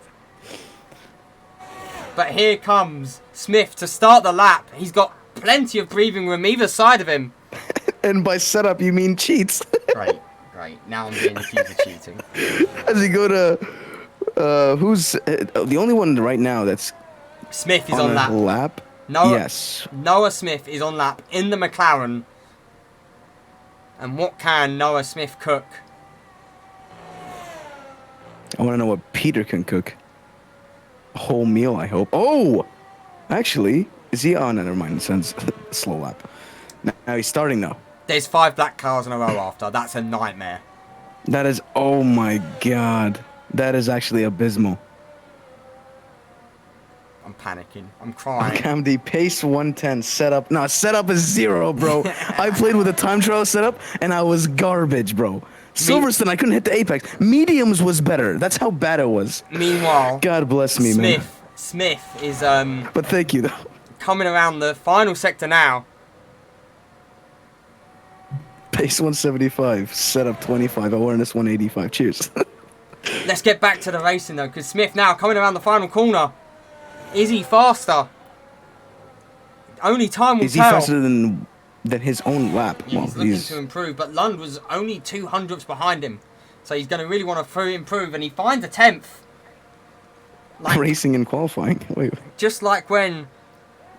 But here comes Smith to start the lap. He's got plenty of breathing room either side of him. And by setup, you mean cheats. Great. Now I'm being accused of cheating. As you go to, who's the only one right now that's Smith is on lap. Yes. Noah Smith is on lap in the McLaren. And what can Noah Smith cook? I want to know what Peter can cook. A whole meal, I hope. Oh! Actually, is he on? Never mind, sends slow lap. Now he's starting though. There's 5 black cars in a row after. That's a nightmare. That is, oh my god. That is actually abysmal. I'm panicking. I'm crying. Camdy, pace 110, setup. No, setup is 0, bro. I played with a time trial setup, and I was garbage, bro. Silverstone, I couldn't hit the apex. Mediums was better. That's how bad it was. Meanwhile, God bless me, man. Smith is But thank you, though. Coming around the final sector now. Pace 175, setup 25, awareness 185. Cheers. Let's get back to the racing, though, because Smith now coming around the final corner. Is he faster? Only time will tell. Is he faster than his own lap? Yeah, he's looking to improve, but Lund was only 200ths behind him. So he's going to really want to improve, and he finds a 10th. Like, racing and qualifying. Wait. Just like when...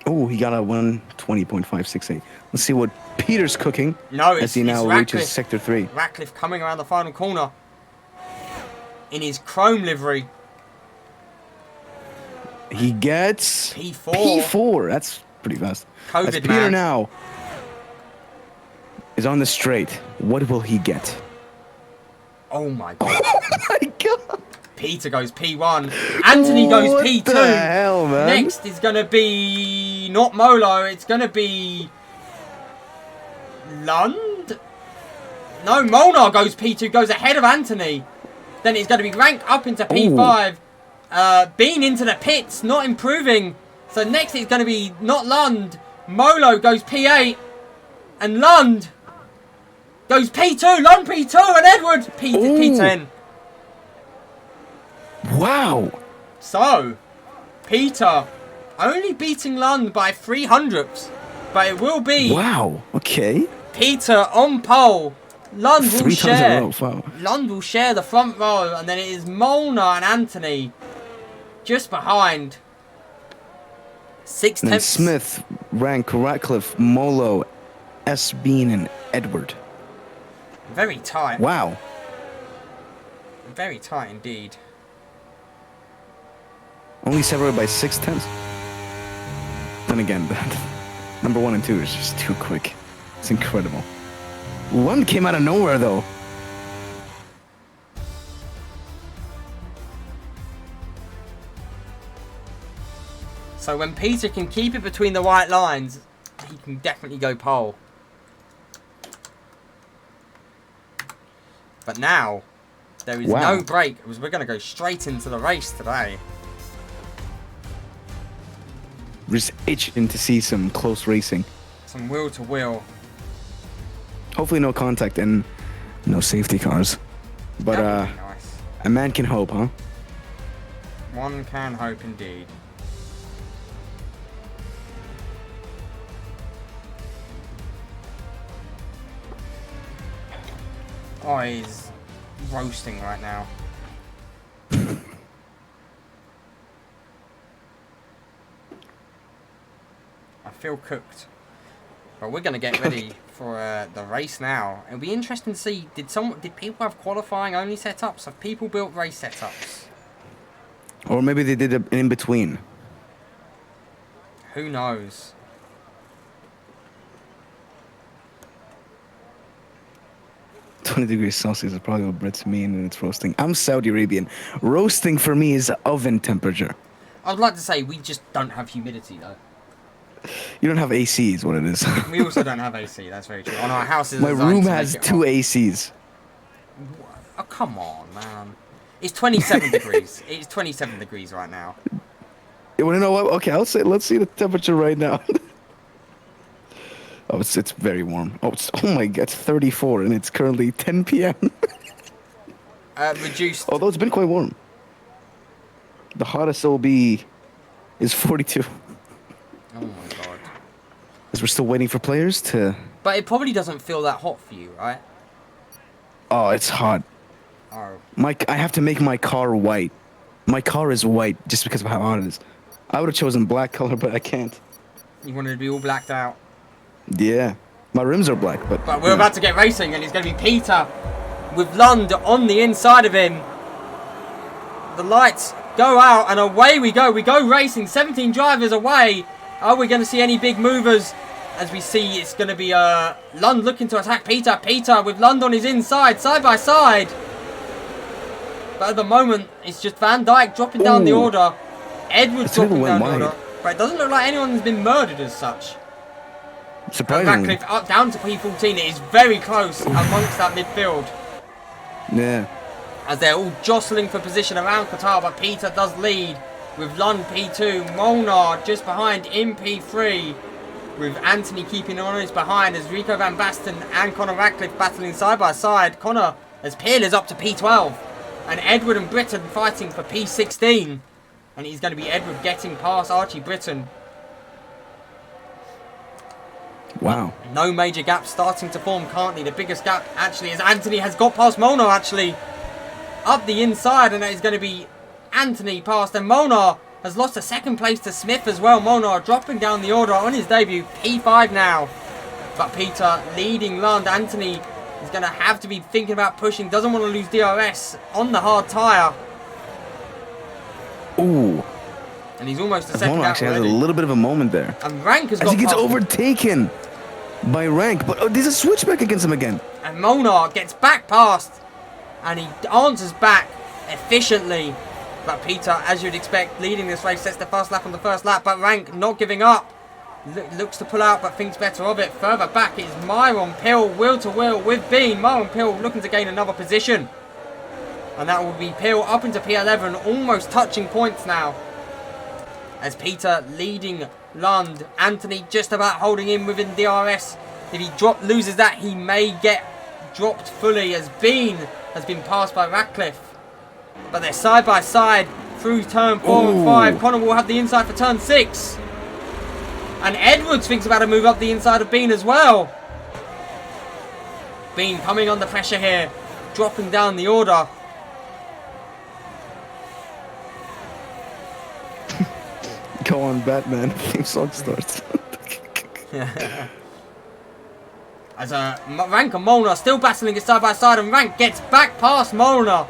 Oh, he got a 120.568. Let's see what Peter's cooking. No, as he now reaches Sector 3. Ratcliffe coming around the final corner in his chrome livery. He gets P4. P4. That's pretty fast. COVID, as Peter now is on the straight. What will he get? Oh my god. Oh my god. Peter goes P1. Anthony goes P2. What the hell, man? Next is going to be not Molo. It's going to be Lund. No, Molnar goes P2. Goes ahead of Anthony. Then it's going to be ranked up into P5. Bean into the pits. Not improving. So next it's going to be not Lund. Molo goes P8. And Lund goes P2. Lund P2. And Edward P10. Wow. So, Peter only beating Lund by 300ths. But it will be... Wow. Okay. Peter on pole. Lund will 3 share. times in a row. Wow. Lund will share the front row. And then it is Molnar and Anthony just behind. 6 tenths. Smith, Rank, Ratcliffe, Molo, S. Bean, and Edward. Very tight. Wow. Very tight indeed. Only separated by 6 tenths. Then again, number 1 and 2 is just too quick. It's incredible. 1 came out of nowhere, though. So when Peter can keep it between the white lines, he can definitely go pole. But now, there is no break, because we're going to go straight into the race today. Just itching to see some close racing. Some wheel to wheel. Hopefully no contact and no safety cars. But nice. A man can hope, huh? One can hope indeed. Oh, he's roasting right now. I feel cooked. But we're going to get ready for the race now. It'll be interesting to see, did people have qualifying only setups? Have people built race setups? Or maybe they did it in between. Who knows? $20°C is probably what bread's mean and it's roasting. I'm Saudi Arabian. Roasting for me is oven temperature. I'd like to say we just don't have humidity though. You don't have AC is what it is. We also don't have AC, that's very true. On our house is My room has 2 ACs. Oh, come on, man. It's 27 degrees. It's 27 degrees right now. You want to know what? Okay, let's see the temperature right now. Oh, it's very warm. Oh, oh my God, it's 34 and it's currently 10 p.m. Reduced. Although it's been quite warm. The hottest it will be is 42. Oh my God. Because we're still waiting for players to... But it probably doesn't feel that hot for you, right? Oh, it's hot. Oh. I have to make my car white. My car is white just because of how hot it is. I would have chosen black color, but I can't. You wanted to be all blacked out. Yeah. My rims are black, but... But we're about to get racing, and it's going to be Peter with Lund on the inside of him. The lights go out, and away we go. We go racing. 17 drivers away. Are we going to see any big movers? As we see, it's going to be Lund looking to attack Peter. Peter with Lund on his inside, side by side. But at the moment, it's just Van Dijk dropping down the order. Edwards dropping down the order. But it doesn't look like anyone's been murdered as such. Surprisingly. Radcliffe up down to P14. It is very close amongst that midfield. Yeah. As they're all jostling for position around Qatar, but Peter does lead with Lund P2, Molnar just behind in P3, with Anthony keeping on his behind as Rico van Basten and Conor Radcliffe battling side by side. Conor as Peerless up to P12, and Edward and Britton fighting for P16, and he's going to be Edward getting past Archie Britton. Wow. No major gaps starting to form currently. The biggest gap actually is Anthony has got past Molnar actually up the inside, and that is going to be Anthony past, and Molnar has lost a second place to Smith as well. Molnar dropping down the order on his debut, P5 now. But Peter leading Lund. Anthony is going to have to be thinking about pushing, doesn't want to lose DRS on the hard tyre. Ooh. And he's almost a second Molnar out actually already. has a little bit of a moment there. And Rank has as got he gets past him. overtaken by Rank, but there's a switchback against him again. And Molnar gets back past, and he answers back efficiently. But Peter, as you'd expect, leading this race, sets the fast lap on the first lap. But Rank not giving up. Looks to pull out, but thinks better of it. Further back is Myron Pill, wheel to wheel with Bean. Myron Pill looking to gain another position. And that will be Pill up into P11, almost touching points now. As Peter leading Lund. Anthony just about holding in within DRS. If he loses that, he may get dropped fully, as Bean has been passed by Radcliffe. But they're side by side through turn 4 and 5. Conor will have the inside for turn 6. And Edwards thinks about a move up the inside of Bean as well. Bean coming under pressure here, dropping down the order. Go on, Batman. Theme song starts. As Rank and Molnar still battling it side by side, and Rank gets back past Molnar.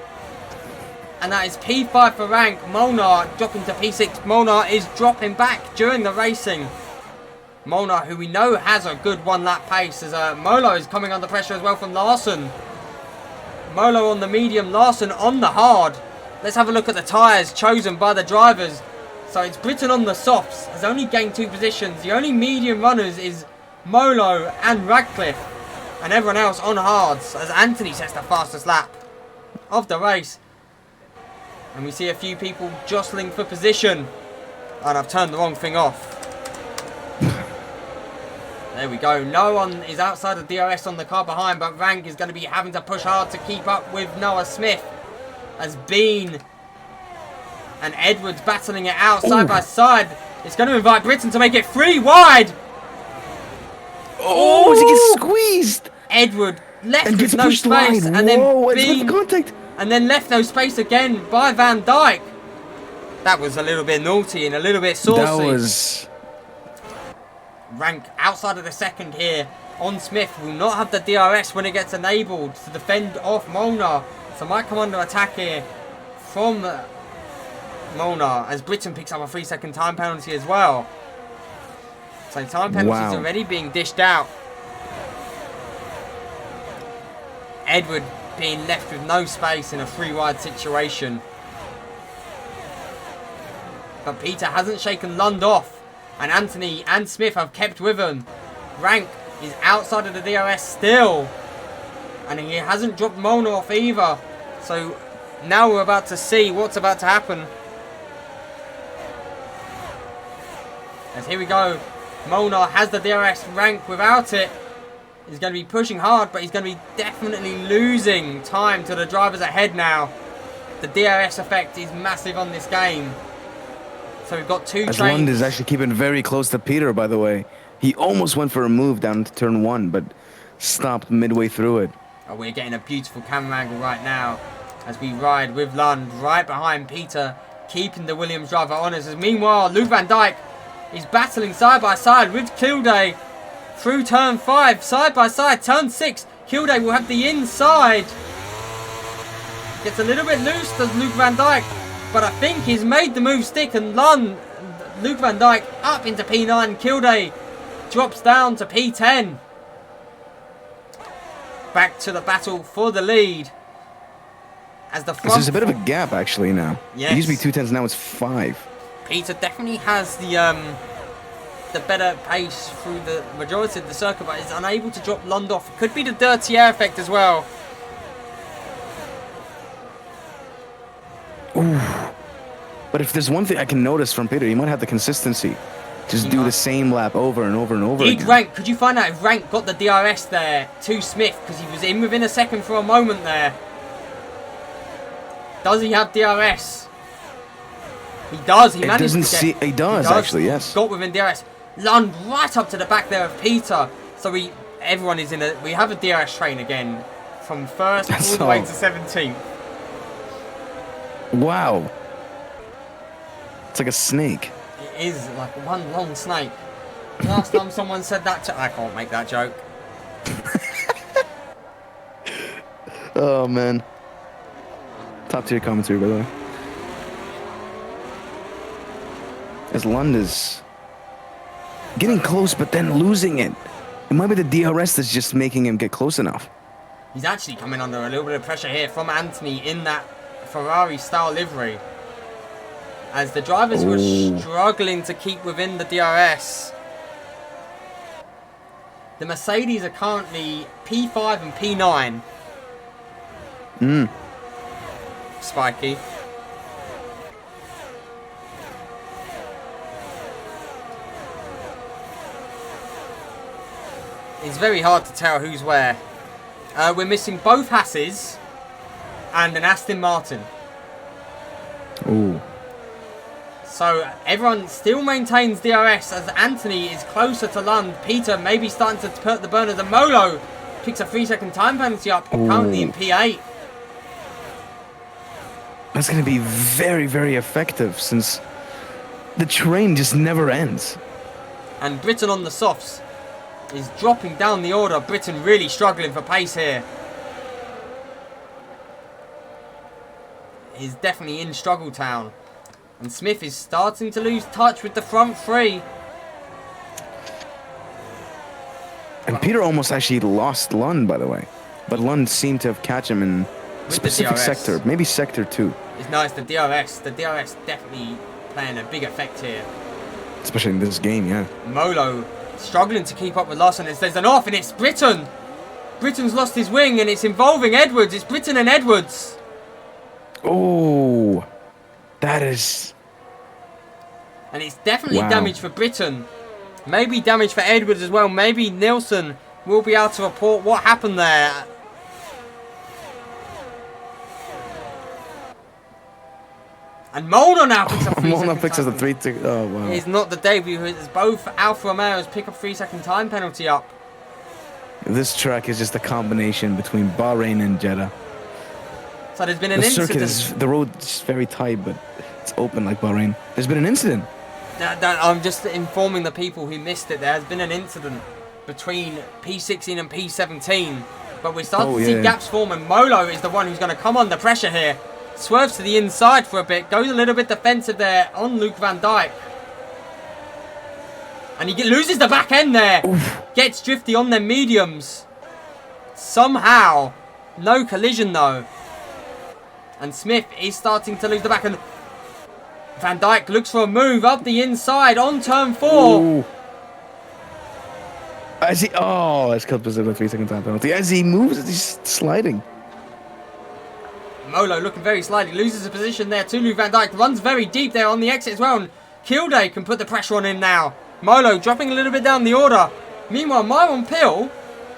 And that is P5 for Rank. Molnar dropping to P6. Molnar is dropping back during the racing. Molnar, who we know has a good one-lap pace, as Molo is coming under pressure as well from Larson. Molo on the medium, Larson on the hard. Let's have a look at the tyres chosen by the drivers. So it's Britton on the softs, has only gained 2 positions. The only medium runners is Molo and Radcliffe, and everyone else on hards, as Anthony sets the fastest lap of the race. And we see a few people jostling for position. And I've turned the wrong thing off. There we go. No one is outside of DRS on the car behind, but Rank is going to be having to push hard to keep up with Noah Smith, as Bean and Edwards battling it out side by side. It's going to invite Britton to make it 3 wide. Oh, he gets squeezed. Edward left and with no space, and then Bean, contact. and then left no space again by Van Dijk. That was a little bit naughty and a little bit saucy. That was... Rank outside of the second here on Smith will not have the DRS when it gets enabled to defend off Molnar. So might come under attack here from Molnar, as Britton picks up a 3-second time penalty as well. So time penalties already being dished out. Edward being left with no space in a 3-wide situation. But Peter hasn't shaken Lund off, And Anthony and Smith have kept with him. Rank is outside of the DRS still. And he hasn't dropped Mona off either. So now we're about to see what's about to happen. As here we go. Mona has the DRS. Rank without it. He's going to be pushing hard, but he's going to be definitely losing time to the drivers ahead now. The DRS effect is massive on this game. So we've got two trains. Lund is actually keeping very close to Peter, by the way. He almost went for a move down to turn 1, but stopped midway through it. Oh, we're getting a beautiful camera angle right now as we ride with Lund right behind Peter, keeping the Williams driver on us. Meanwhile, Luke Van Dijk is battling side by side with Kilday through turn 5, side by side. Turn 6, Kilday will have the inside. Gets a little bit loose, does Luke Van Dijk, but I think he's made the move stick, and Luke Van Dijk up into P9. Kilday drops down to P10. Back to the battle for the lead. As the front... There's a bit of a gap actually now. Yes. It used to be 2 tenths, now it's 5. Peter definitely has the better pace through the majority of the circuit, but is unable to drop Lund off. It could be the dirty air effect as well. Ooh. But if there's one thing I can notice from Peter, he might have the consistency. Just do the same lap over and over and over again. Rank, could you find out if Rank got the DRS there to Smith? Because he was in within a second for a moment there. Does he have DRS? He does. He managed to get... He does, actually, yes. Got within DRS. Lund right up to the back there of Peter. So everyone is in a... We have a DRS train again. From first all the way to 17th. Wow. It's like a snake. It is like one long snake. Last time someone said that I can't make that joke. Oh, man. Top tier commentary, by the way. As Lund is getting close, but then losing it. It might be the DRS that's just making him get close enough. He's actually coming under a little bit of pressure here from Anthony in that Ferrari-style livery. As the drivers were struggling to keep within the DRS. The Mercedes are currently P5 and P9. Spiky. It's very hard to tell who's where. We're missing both Hasses and an Aston Martin. Ooh. So everyone still maintains DRS as Anthony is closer to Lund. Peter maybe starting to put the burners, and Molo picks a 3-second time penalty up, currently in P8. That's going to be very, very effective since the train just never ends. And Britain on the softs is dropping down the order. Britain really struggling for pace here. He's definitely in struggle town. And Smith is starting to lose touch with the front three. And Peter almost actually lost Lund, by the way. But Lund seemed to have catch him in a specific sector. Maybe sector 2. It's the DRS. The DRS definitely playing a big effect here. Especially in this game, yeah. Molo struggling to keep up with Lawson. There's an off and it's Britain. Britain's lost his wing and it's involving Edwards. It's Britain and Edwards. Oh, that is... And it's definitely damage for Britain. Maybe damage for Edwards as well. Maybe Nielsen will be able to report what happened there. And Molnar now picks up 3 Molnar picks up the 3. Oh, wow. It's not the debut. It's both Alfa Romeos pick up 3-second time penalty up. This track is just a combination between Bahrain and Jeddah. So there's been an incident. The road is very tight, but it's open like Bahrain. There's been an incident. I'm just informing the people who missed it. There has been an incident between P16 and P17. But we're starting to see gaps form, and Molo is the one who's going to come under pressure here. Swerves to the inside for a bit. Goes a little bit defensive there on Luke Van Dijk. And he loses the back end there. Oof. Gets drifty on their mediums. Somehow. No collision though. And Smith is starting to lose the back end. Van Dijk looks for a move up the inside on turn 4. Ooh. As he, it's cut position with 3-second time penalty. As he moves, he's sliding. Molo looking very slightly, loses a position there. Tulu Van Dijk runs very deep there on the exit as well. And Kilday can put the pressure on him now. Molo dropping a little bit down the order. Meanwhile, Myron Pill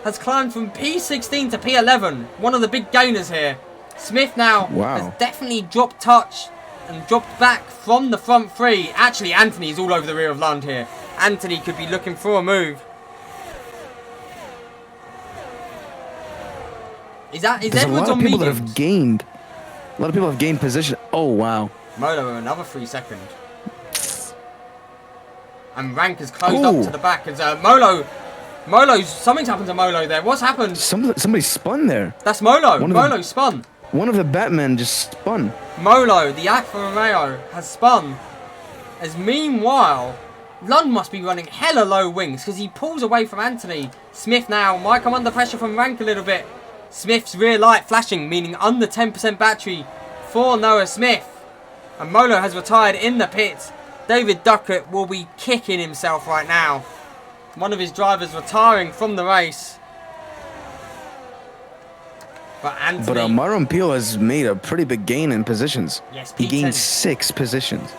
has climbed from P16 to P11. One of the big gainers here. Smith now has definitely dropped touch and dropped back from the front 3. Actually, Anthony is all over the rear of Lund here. Anthony could be looking for a move. Is Edwards on mediums? A lot of people that have gained. A lot of people have gained position. Oh, wow. Molo another 3 second. And Rank has closed up to the back. As something's happened to Molo there. What's happened? Somebody spun there. That's Molo. Molo spun. One of the Batmen just spun. Molo, the Alfa Romeo, has spun. As meanwhile, Lund must be running hella low wings because he pulls away from Anthony. Smith now might come under pressure from Rank a little bit. Smith's rear light flashing, meaning under 10% battery for Noah Smith. And Molo has retired in the pits. David Duckett will be kicking himself right now. One of his drivers retiring from the race. But Myron Peel has made a pretty big gain in positions. Yes, he gained 6 positions.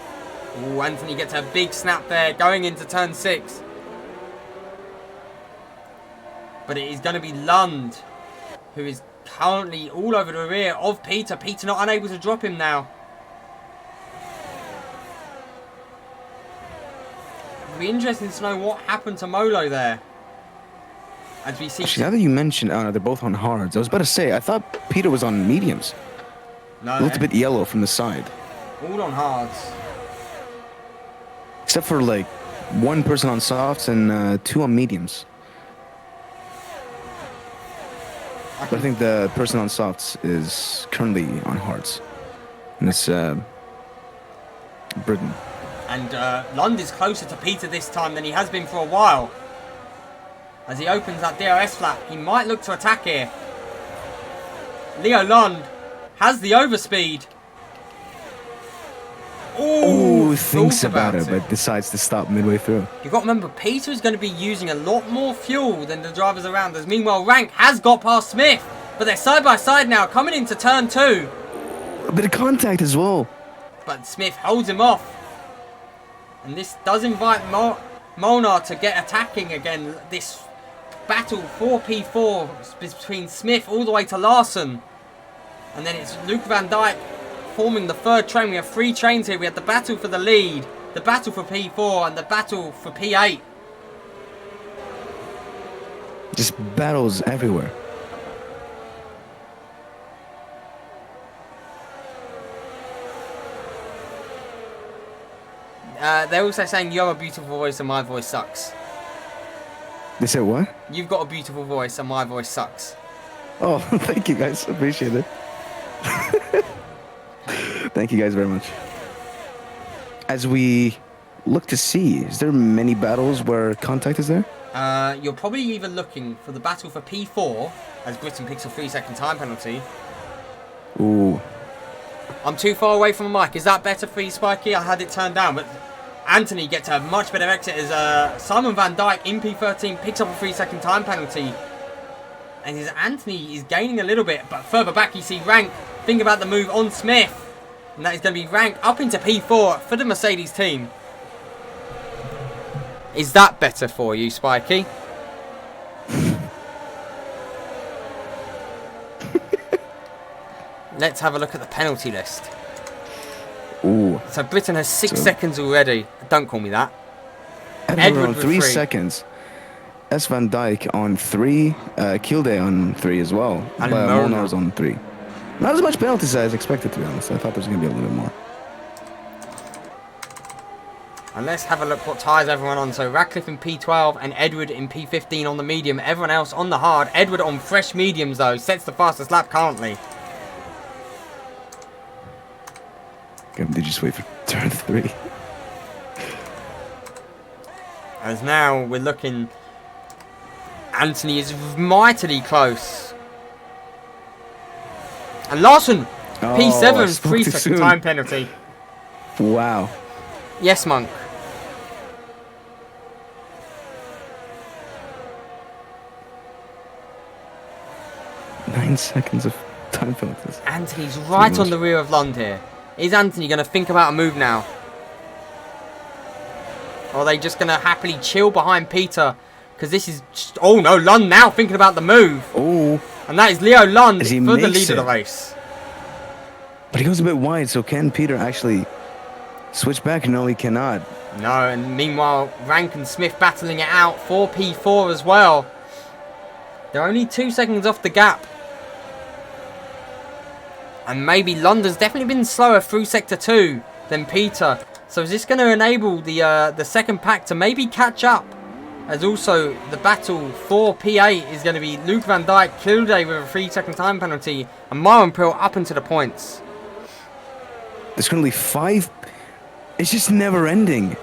Ooh, Anthony gets a big snap there going into turn 6. But it is going to be Lund, who is currently all over the rear of Peter. Peter not unable to drop him now. It'll be interesting to know what happened to Molo there. As we see. Actually, now that you mentioned, they're both on hards. I was about to say, I thought Peter was on mediums. No, it looked a bit yellow from the side. All on hards. Except for like 1 person on softs and 2 on mediums. But I think the person on softs is currently on hards. And it's Britain. And Lund is closer to Peter this time than he has been for a while. As he opens that DRS flap, he might look to attack here. Leo Lund has the overspeed. Ooh, thinks about it, but decides to stop midway through. You've got to remember, Peter is going to be using a lot more fuel than the drivers around us. Meanwhile, Rank has got past Smith, but they're side by side now, coming into turn 2. A bit of contact as well. But Smith holds him off. And this does invite Molnar to get attacking again. This battle for P4 between Smith all the way to Larson. And then it's Luke Van Dijk forming the 3rd train. We have 3 trains here. We have the battle for the lead, the battle for P4, and the battle for P8. Just battles everywhere. They're also saying you have a beautiful voice and my voice sucks. They said what? You've got a beautiful voice and my voice sucks. Oh, thank you guys. Appreciate it. Thank you guys very much. As we look to see, is there many battles where contact is there? You're probably either looking for the battle for P4, as Britain picks a 3-second time penalty. Ooh. I'm too far away from the mic. Is that better for you, Spikey? I had it turned down, but Anthony gets a much better exit as Simon Van Dijk in P13 picks up a 3-second time penalty. And as Anthony is gaining a little bit, but further back you see Rank. Think about the move on Smith. And that is going to be Rank up into P4 for the Mercedes team. Is that better for you, Spikey? Let's have a look at the penalty list. Ooh. So Britain has 6 seconds already. Don't call me that. Edward on 3 seconds. S. Van Dijk on 3. Kilday on 3 as well. And Molnar's on 3. Not as much penalties as I expected, to be honest. I thought there was going to be a little bit more. And let's have a look what ties everyone on. So Radcliffe in P12 and Edward in P15 on the medium. Everyone else on the hard. Edward on fresh mediums though. Sets the fastest lap currently. Did you just wait for turn 3? As now we're looking... Anthony is mightily close. And Larson, P7, 3-second time penalty. Wow. Yes, Monk. Nine seconds of time penalties. Anthony's right on the rear of Lund here. Is Anthony going to think about a move now? Or are they just going to happily chill behind Peter? Because this is... Just, oh no, Lund now thinking about the move. Oh. And that is Leo Lund for the lead of the race. But he goes a bit wide, so can Peter actually switch back? No, he cannot. No, and meanwhile, Rank and Smith battling it out for P4 as well. They're only 2 seconds off the gap. And maybe London's definitely been slower through Sector 2 than Peter. So is this going to enable the second pack to maybe catch up? As also the battle for P8 is going to be Luke Van Dijk, Kilday with a 3-second time penalty, and Myron Prill up into the points. There's currently 5. It's just never ending.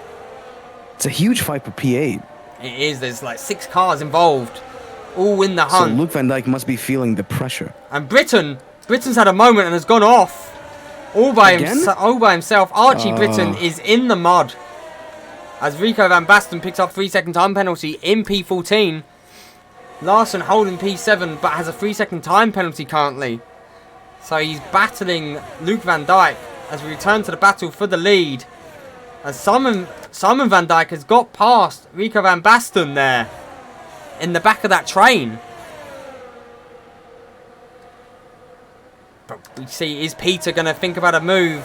It's a huge fight for P8. It is. There's like 6 cars involved, all in the hunt. So Luke Van Dijk must be feeling the pressure. And Britton's had a moment and has gone off. All by himself. Archie Britton is in the mud. As Rico Van Basten picks up 3-second time penalty in P14. Larson holding P7 but has a 3-second time penalty currently. So he's battling Luke Van Dijk as we return to the battle for the lead. As Simon Van Dijk has got past Rico Van Basten there in the back of that train. But we see, is Peter going to think about a move?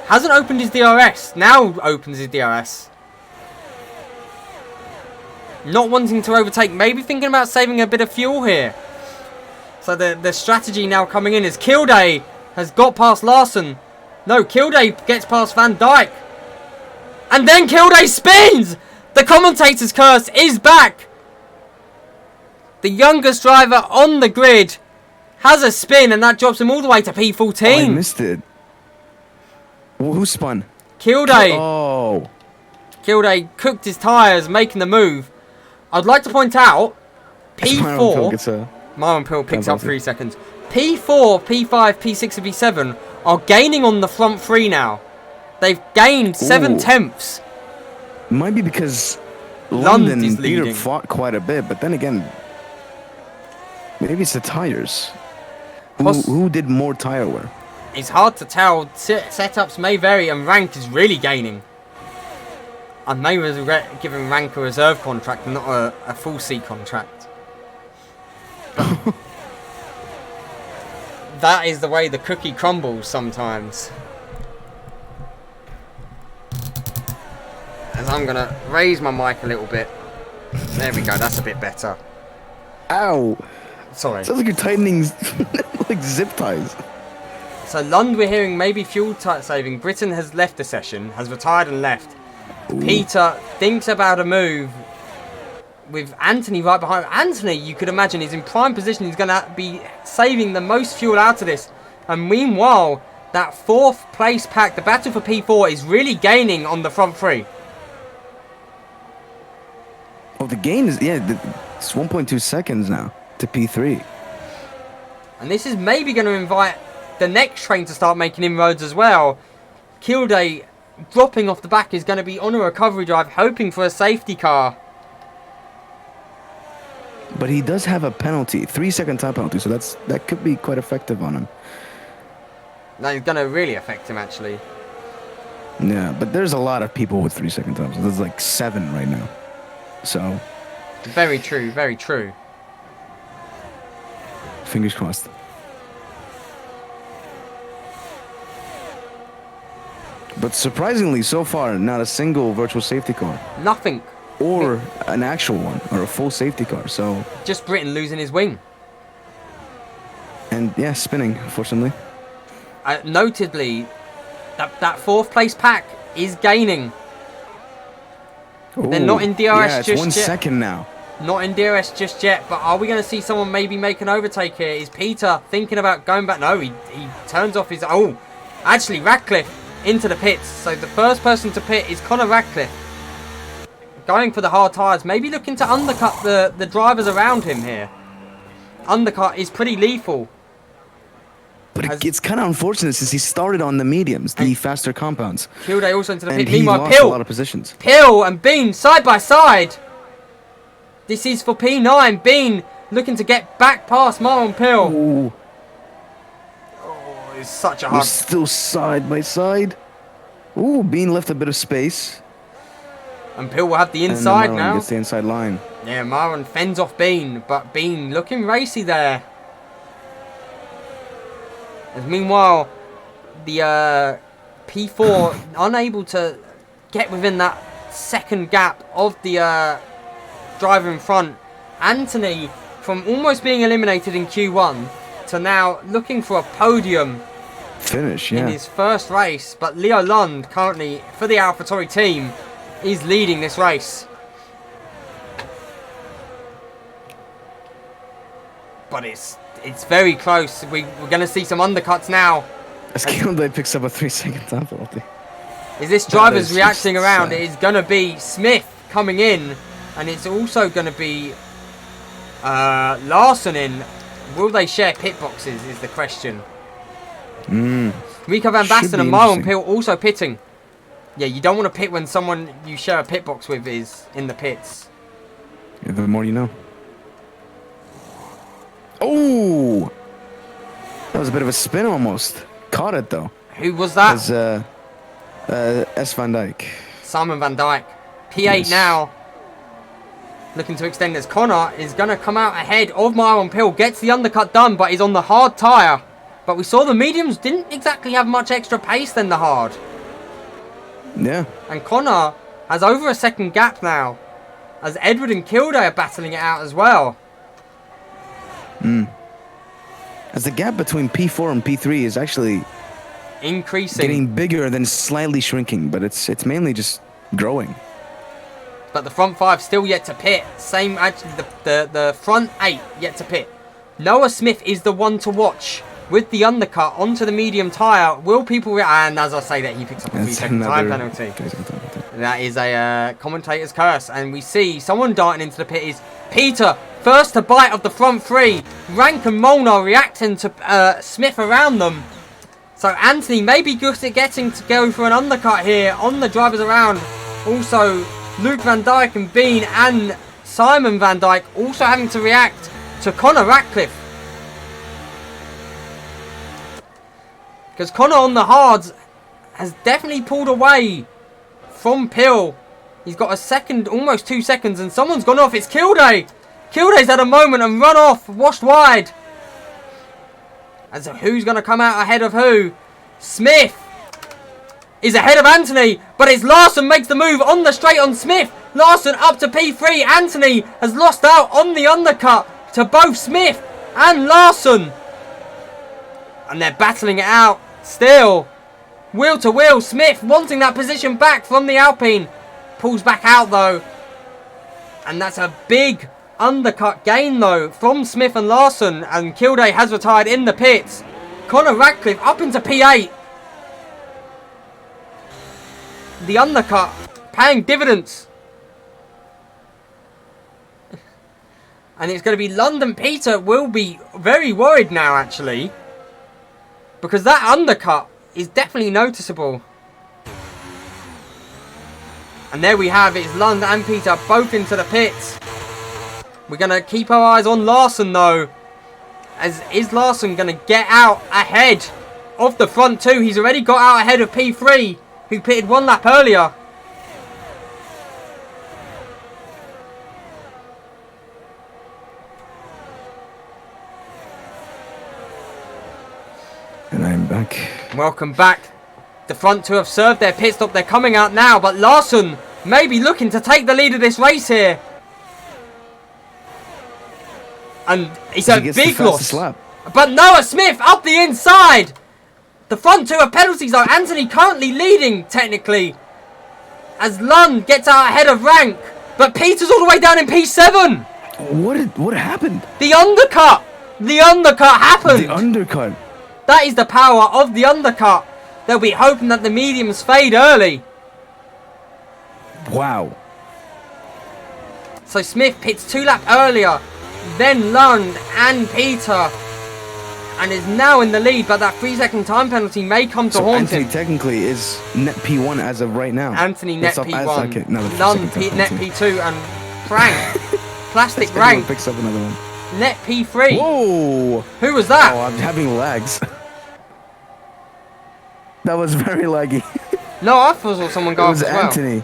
Hasn't opened his DRS. Now opens his DRS. Not wanting to overtake. Maybe thinking about saving a bit of fuel here. So the strategy now coming in is Kilday has got past Larson. No, Kilday gets past Van Dijk. And then Kilday spins! The commentator's curse is back. The youngest driver on the grid has a spin, and that drops him all the way to P14. Oh, I missed it. Who spun? Kilday. Oh. Kilday cooked his tyres, making the move. I'd like to point out, P4... Myron Pill picks up 3 seconds. P4, P5, P6 and P7 are gaining on the front 3 now. They've gained 7 tenths. Might be because London and Peter fought quite a bit, but then again, maybe it's the tires. Who did more tire wear? It's hard to tell. Setups may vary, and Rank is really gaining. I may regret giving Rank a reserve contract and not a full seat contract. That is the way the cookie crumbles sometimes. As I'm going to raise my mic a little bit. There we go, that's a bit better. Ow! Sorry. Sounds like you're tightening like zip ties. So Lund, we're hearing maybe fuel saving. Britain has left the session, has retired and left. Ooh. Peter thinks about a move with Anthony right behind. Anthony, you could imagine, is in prime position. He's going to be saving the most fuel out of this. And meanwhile, that 4th place pack, the battle for P4, is really gaining on the front 3. Oh, the gain is, yeah, it's 1.2 seconds now to P3. And this is maybe going to invite the next train to start making inroads as well. Kilday dropping off the back is going to be on a recovery drive, hoping for a safety car. But he does have a penalty, 3-second time penalty, so that could be quite effective on him. That is going to really affect him, actually. Yeah, but there's a lot of people with 3-second times. There's like 7 right now. So. Very true, very true. Fingers crossed. But surprisingly, so far, not a single virtual safety car. Nothing. Or an actual one, or a full safety car, so... Just Britain losing his wing. And, yeah, spinning, unfortunately. Notably, that 4th place pack is gaining. Ooh, they're not in DRS yeah, it's just 1 yet. second now. Not in DRS just yet, but are we going to see someone maybe make an overtake here? Is Peter thinking about going back? No, he turns off his... Oh, actually, Radcliffe into the pits. So the first person to pit is Conor Radcliffe. Going for the hard tyres, maybe looking to undercut the drivers around him here. Undercut is pretty lethal. But it's kind of unfortunate since he started on the mediums, the faster compounds. Kilday also into the pit. And he Meanwhile, lost a lot of positions. Pill and Bean side by side. This is for P9. Bean looking to get back past Marlon Pill. Ooh. Oh, it's such a hard... We're still side by side. Ooh, Bean left a bit of space. And Pill will have the inside and now. Gets the inside line. Yeah, Marlon fends off Bean, but Bean looking racy there. As meanwhile, the P4 unable to get within that second gap of the driver in front. Anthony, from almost being eliminated in Q1 to now looking for a podium finish in his first race. But Leo Lund currently, for the AlphaTauri team, is leading this race. But it's very close. We're going to see some undercuts now. As Kilday picks up a 3-second time penalty. Is this driver's reacting around? It is going to be Smith coming in. And it's also going to be Larson in. Will they share pit boxes is the question. Rico Van Basten and Marlon Pill also pitting. Yeah, you don't want to pit when someone you share a pit box with is in the pits. Yeah, the more you know. Oh! That was a bit of a spin almost. Caught it though. Who was that? It was S. Van Dijk. Simon Van Dijk. P8 now. Looking to extend as Connor is going to come out ahead of Marlon Pill. Gets the undercut done, but he's on the hard tyre. But we saw the mediums didn't exactly have much extra pace than the hard. Yeah. And Connor has over a second gap now. As Edward and Kilday are battling it out as well. As the gap between P4 and P3 is actually increasing, getting bigger than slightly shrinking, but it's mainly just growing. But the front 5 still yet to pit. Same, actually, the front 8 yet to pit. Noah Smith is the one to watch with the undercut onto the medium tyre. Will people and as I say that, he picks up a 3-second time penalty. That is a commentator's curse. And we see someone darting into the pit is Peter. First to bite of the front 3. Rank and Molnar reacting to Smith around them. So Anthony may be good at getting to go for an undercut here on the drivers around. Also, Luke Van Dijk and Bean and Simon Van Dijk also having to react to Connor Ratcliffe. Because Connor on the hards has definitely pulled away from Pill. He's got a second, almost 2 seconds, and someone's gone off. It's Kilday. Kilday's had a moment and run off, washed wide. As who's going to come out ahead of who? Smith is ahead of Anthony, but it's Larson makes the move on the straight on Smith. Larson up to P3. Anthony has lost out on the undercut to both Smith and Larson. And they're battling it out still. Wheel to wheel. Smith wanting that position back from the Alpine. Pulls back out though. And that's a big undercut gain though from Smith and Larson. And Kilday has retired in the pits. Connor Ratcliffe up into P8. The undercut paying dividends. And it's going to be London. Peter will be very worried now actually. Because that undercut is definitely noticeable. And there we have it. It's London and Peter both into the pits. We're going to keep our eyes on Larson though. As is Larson going to get out ahead of the front 2? He's already got out ahead of P3, who pitted 1 lap earlier. And I'm back. Welcome back. The front 2 have served their pit stop. They're coming out now, but Larson may be looking to take the lead of this race here. And it's a big loss. But Noah Smith up the inside. The front 2 are penalties though. Anthony currently leading technically. As Lund gets out ahead of Rank. But Peter's all the way down in P7. What happened? The undercut. The undercut happened. The undercut. That is the power of the undercut. They'll be hoping that the mediums fade early. Wow. So Smith pits 2 laps earlier. Then Lund and Peter and is now in the lead, but that 3-second time penalty may come to haunt Anthony him. technically is net P1 as of right now. Anthony net P1, Okay, no, Lund net P2, and Frank, plastic rank, picks up another one. net P3. Whoa! Who was that? Oh, I'm having lags. That was very laggy. No, I saw someone go It off was as well. Anthony.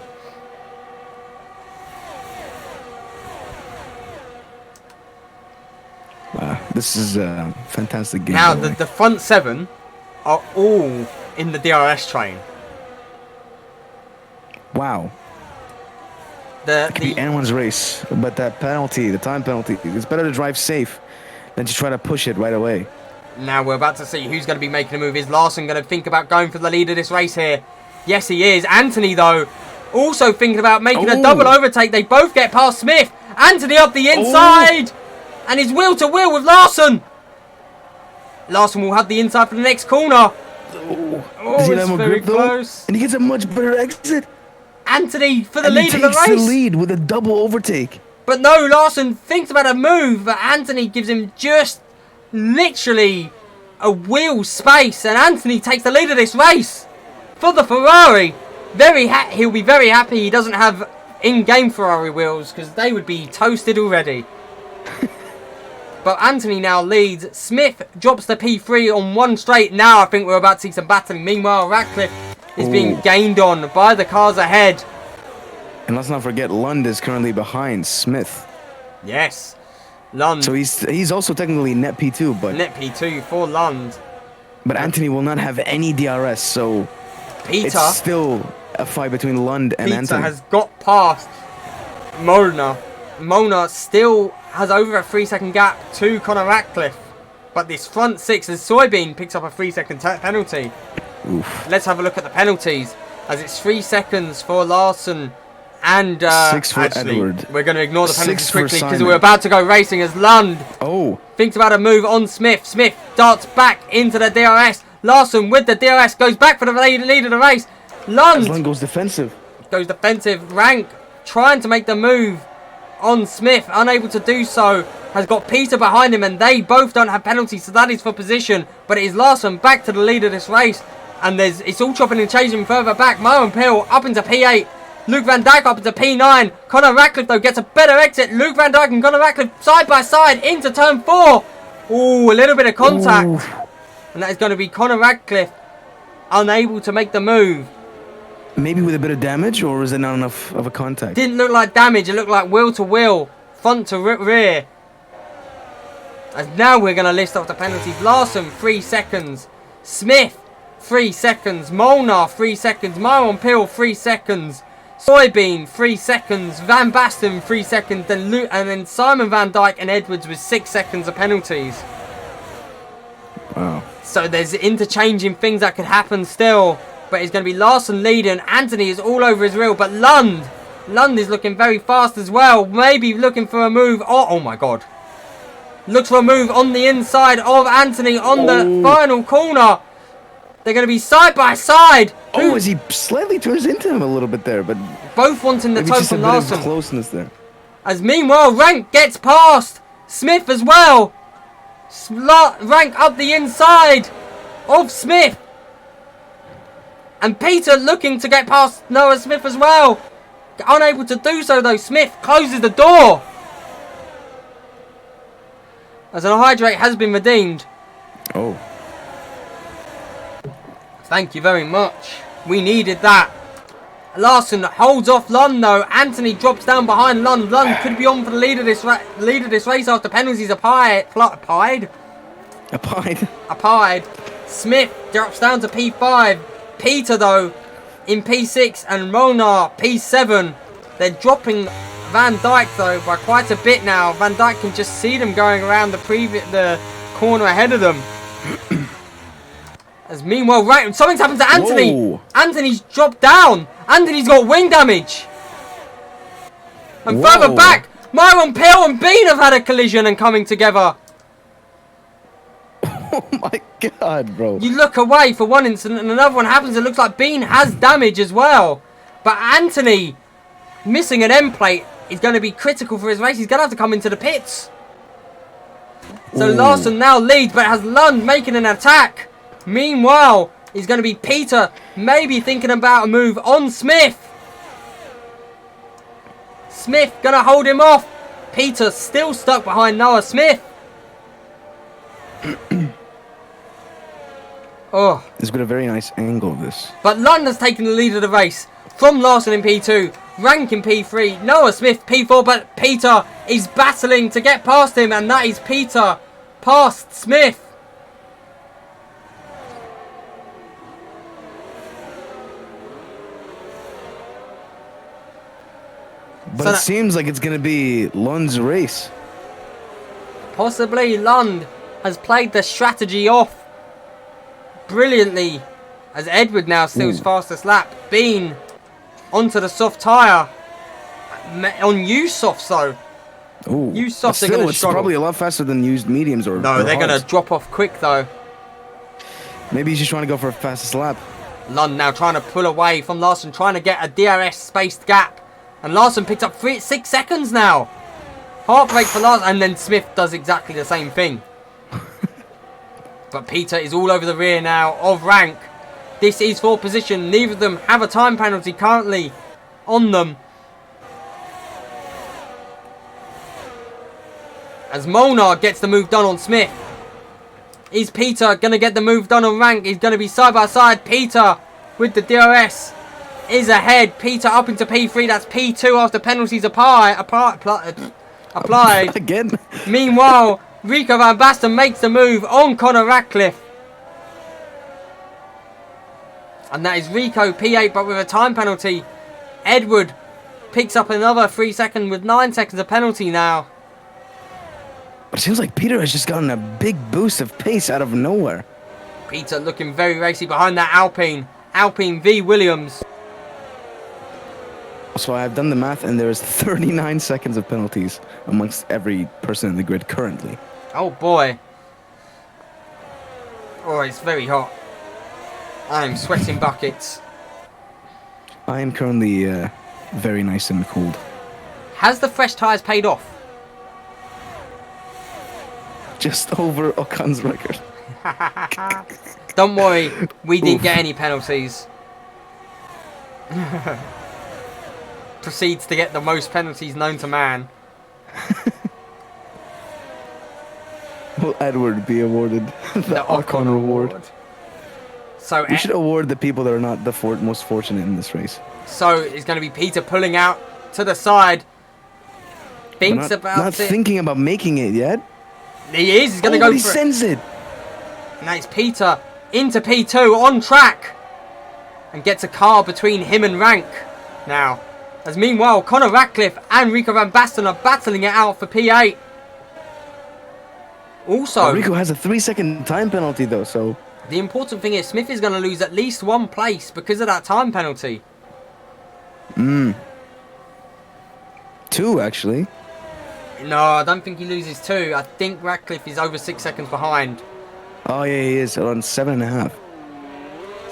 Wow, this is a fantastic game. Now, the front 7 are all in the DRS train. Wow. It could be anyone's race, but that penalty, the time penalty, it's better to drive safe than to try to push it right away. Now we're about to see who's going to be making a move. Is Larson going to think about going for the lead of this race here? Yes, he is. Anthony, though, also thinking about making a double overtake. They both get past Smith. Anthony up the inside. And he's wheel to wheel with Larson. Larson will have the inside for the next corner. It's very close. And he gets a much better exit. Anthony for the lead of the race. He takes the lead with a double overtake. But no, Larson thinks about a move, but Anthony gives him just literally a wheel space, and Anthony takes the lead of this race for the Ferrari. He'll be very happy he doesn't have in-game Ferrari wheels, because they would be toasted already. But Anthony now leads. Smith drops the P3 on one straight. Now I think we're about to see some battling. Meanwhile, Ratcliffe is being gained on by the cars ahead. And let's not forget, Lund is currently behind Smith. Yes, Lund. So he's also technically net P2, but net P2 for Lund. But Anthony will not have any DRS, so Peter, it's still a fight between Lund and Anthony. Peter has got past Mona. Mona still has over a 3-second gap to Conor Ratcliffe. But this front 6 as Soybean picks up a 3-second penalty. Oof. Let's have a look at the penalties. As it's 3 seconds for Larson and 6 for actually, Edward. We're going to ignore the penalties 6 for quickly because Simon. we're about to go racing as Lund thinks about a move on Smith. Smith darts back into the DRS. Larson with the DRS goes back for the lead of the race. Lund goes defensive. Rank trying to make the move on Smith, unable to do so, has got Peter behind him, and they both don't have penalties, so that is for position. But it is Larson back to the lead of this race, and it's all chopping and changing further back. Moen Pill up into P8, Luke Van Dijk up into P9. Conor Ratcliffe though gets a better exit. Luke Van Dijk and Conor Ratcliffe side by side into turn 4. Ooh, a little bit of contact. Ooh. And that is going to be Conor Ratcliffe unable to make the move. Maybe with a bit of damage, or is it not enough of a contact? Didn't look like damage. It looked like wheel to wheel, front to rear. As now we're going to list off the penalties. Larson 3 seconds. Smith 3 seconds. Molnar 3 seconds. Myron Pill 3 seconds. Soybean 3 seconds. Van Basten 3 seconds. And then Simon Van Dijk and Edwards with 6 seconds of penalties. Wow. So there's interchanging things that could happen still. But it's going to be Larson leading. Anthony is all over his reel. But Lund is looking very fast as well. Maybe looking for a move. Oh my God. Looks for a move on the inside of Anthony on the final corner. They're going to be side by side. As he slightly turns into him a little bit there. But both wanting the toe from Larson. Bit of closeness there. As meanwhile, Rank gets past Smith as well. Rank up the inside of Smith. And Peter looking to get past Noah Smith as well. Unable to do so though. Smith closes the door. As an hydrate has been redeemed. Oh. Thank you very much. We needed that. Larson holds off Lund though. Anthony drops down behind Lund. Lund could be on for the lead of this race after penalties applied. Smith drops down to P5. Peter though in P6 and Molnar P7. They're dropping Van Dijk though by quite a bit now. Van Dijk can just see them going around the corner ahead of them. As meanwhile, something's happened to Anthony. Whoa. Anthony's dropped down. Anthony's got wing damage. And further back, Myron Pill and Bean have had a collision and coming together. Oh my God, bro. You look away for one incident and another one happens. It looks like Bean has damage as well. But Anthony missing an end plate is going to be critical for his race. He's going to have to come into the pits. So Ooh. Larson now leads, but has Lund making an attack. Meanwhile, it's going to be Peter maybe thinking about a move on Smith. Smith going to hold him off. Peter still stuck behind Noah Smith. Oh. It's been a very nice angle, this. But Lund has taken the lead of the race from Larson in P2, Rank in P3, Noah Smith P4, but Peter is battling to get past him, and that is Peter past Smith. But so it seems like it's going to be Lund's race. Possibly Lund has played the strategy off brilliantly, as Edward now steals fastest lap. Bean onto the soft tyre on used softs though. Ooh, used softs are going to struggle. It's probably a lot faster than used mediums or no, they're going to drop off quick though. Maybe he's just trying to go for a fastest lap. Lund now trying to pull away from Larson, trying to get a DRS spaced gap. And Larson picked up 6 seconds now. Heartbreak for Larson. And then Smith does exactly the same thing. But Peter is all over the rear now of Rank. This is for position. Neither of them have a time penalty currently on them. As Molnar gets the move done on Smith. Is Peter going to get the move done on Rank? He's going to be side by side. Peter with the DRS is ahead. Peter up into P3. That's P2 after penalties applied. Again. Meanwhile, Rico Van Basten makes the move on Conor Ratcliffe. And that is Rico P8, but with a time penalty. Edward picks up another 3 seconds with 9 seconds of penalty now. But it seems like Peter has just gotten a big boost of pace out of nowhere. Peter looking very racy behind that Alpine. Alpine v Williams. So I've done the math, and there is 39 seconds of penalties amongst every person in the grid currently. Oh boy. Oh, it's very hot. I'm sweating buckets. I am currently very nice and cold. Has the fresh tyres paid off? Just over Ocon's record. Don't worry, we didn't get any penalties. Proceeds to get the most penalties known to man. Will Edward be awarded the Ocon reward? So we should award the people that are not the most fortunate in this race. So it's going to be Peter pulling out to the side. Thinks about it. Not thinking about making it yet. He is. He's going to go for it. He sends it. Now it's Peter into P2 on track. And gets a car between him and Rank now. As meanwhile, Conor Ratcliffe and Rico Van Basten are battling it out for P8. Also, Rico has a 3-second time penalty though, so... The important thing is Smith is going to lose at least 1 place because of that time penalty. 2, actually. No, I don't think he loses 2. I think Ratcliffe is over 6 seconds behind. Oh, yeah, he is. On 7.5.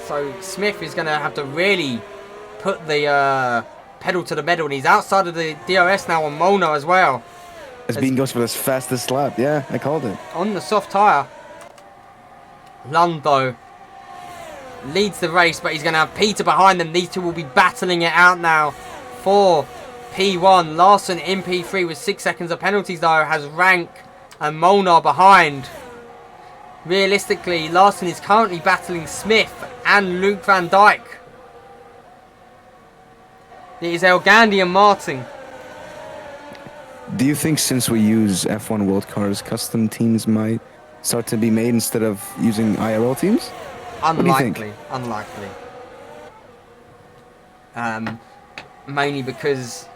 So Smith is going to have to really put the pedal to the metal. And he's outside of the DRS now on Molnar as well. As Bean goes for this fastest lap. Yeah, I called it. On the soft tyre. Lund, though, leads the race, but he's going to have Peter behind them. These two will be battling it out now for P1. Larson in P3 with 6 seconds of penalties, though, has Rank and Molnar behind. Realistically, Larson is currently battling Smith and Luke Van Dijk. It is El Gandhi and Martin. Do you think since we use F1 World Cars, custom teams might start to be made instead of using IRL teams? Unlikely. Unlikely. Mainly because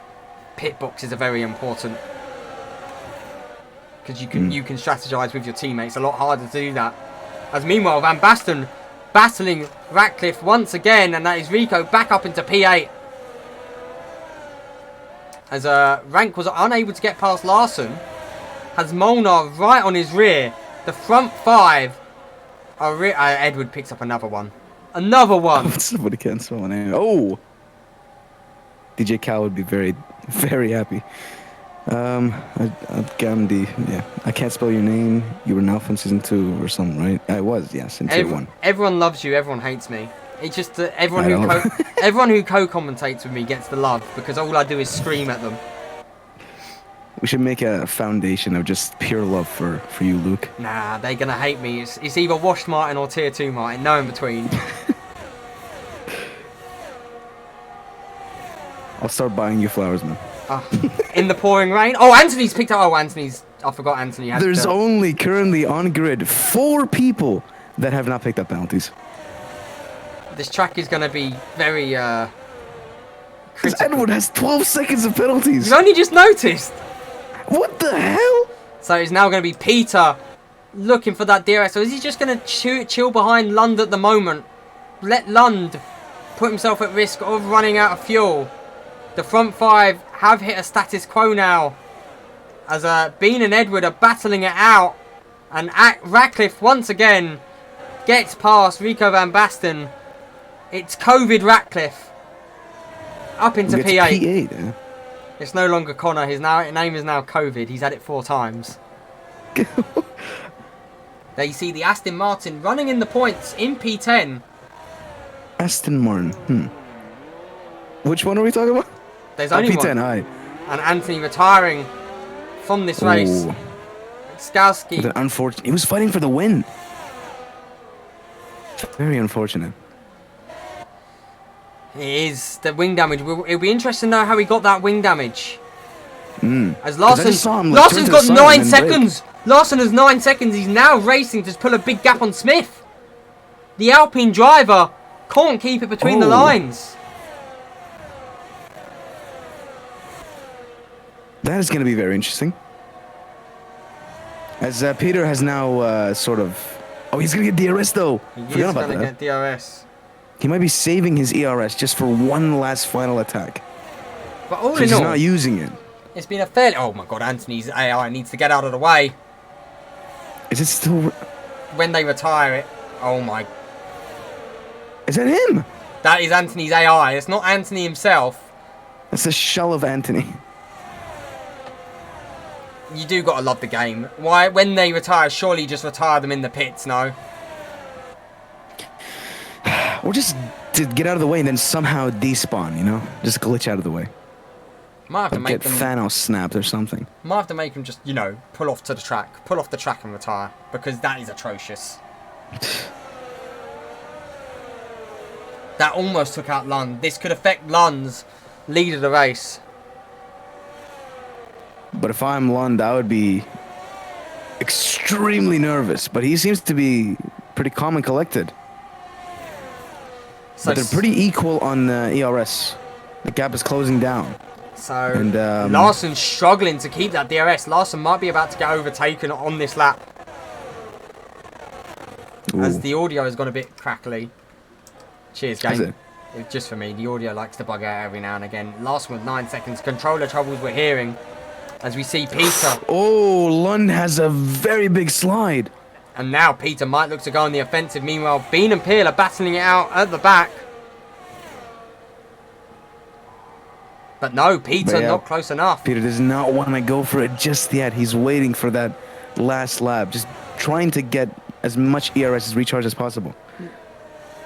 pit boxes are very important. Because you can strategize with your teammates. A lot harder to do that. As meanwhile, Van Basten battling Ratcliffe once again, and that is Rico back up into P8. As Rank was unable to get past Larson, has Molnar right on his rear. The front 5 are Edward picks up another one. Another one! Somebody cancel one. Oh! DJ Cal would be very, very happy. Gandhi. Yeah, I can't spell your name. You were an alpha in season 2 or something, right? I was, yes, in tier 1. Everyone loves you. Everyone hates me. It's just that I everyone who co-commentates with me gets the love because all I do is scream at them. We should make a foundation of just pure love for you, Luke. Nah, they're gonna hate me. It's either washed Martin or tier 2 Martin. No in between. I'll start buying you flowers, man. In the pouring rain. Oh, Anthony's picked up. Oh, Anthony's. I forgot Anthony had. There's only currently on grid 4 people that have not picked up penalties. This track is going to be very Because Edward has 12 seconds of penalties. You've only just noticed. What the hell? So it's now going to be Peter looking for that DRS. So is he just going to chill behind Lund at the moment? Let Lund put himself at risk of running out of fuel. The front 5 have hit a status quo now. As Bean and Edward are battling it out. And Ratcliffe once again gets past Rico Van Basten. It's COVID Ratcliffe. Up into P8. P8 yeah. It's no longer Connor. His name is now COVID. He's had it 4 times. There you see the Aston Martin running in the points in P10. Aston Martin. Which one are we talking about? There's only P10, one. aye. And Anthony retiring from this race. Skowski. Unfortunate. He was fighting for the win. Very unfortunate. It is the wing damage. It'll be interesting to know how he got that wing damage. As Larson's got 9 seconds. Larson has 9 seconds. He's now racing to pull a big gap on Smith. The Alpine driver can't keep it between the lines. That is going to be very interesting. As Peter has now sort of... Oh, he's going to get DRS though. He is going to get DRS. He might be saving his ERS just for one last final attack. But all in all, he's not using it. It's been a fairly... Oh my god, Anthony's AI needs to get out of the way. Is it still... When they retire it... Oh my... Is that him? That is Anthony's AI. It's not Anthony himself. That's a shell of Anthony. You do gotta love the game. Why, when they retire, surely just retire them in the pits, no? Or just to get out of the way and then somehow despawn, you know? Just glitch out of the way. Might have to make them... Thanos snapped or something. Might have to make them just, you know, pull off to the track. Pull off the track and retire. Because that is atrocious. That almost took out Lund. This could affect Lund's lead of the race. But if I'm Lund, I would be extremely nervous. But he seems to be pretty calm and collected. So but they're pretty equal on the ERS. The gap is closing down. So and, Larson's struggling to keep that DRS. Larson might be about to get overtaken on this lap. Ooh. As the audio has gone a bit crackly. Cheers, game. Just for me, the audio likes to bug out every now and again. Larson with 9 seconds. Controller troubles we're hearing. As we see Peter. Oh, Lund has a very big slide. And now Peter might look to go on the offensive. Meanwhile, Bean and Peel are battling it out at the back. But no, Peter not close enough. Peter does not want to go for it just yet. He's waiting for that last lap. Just trying to get as much ERS as recharge as possible.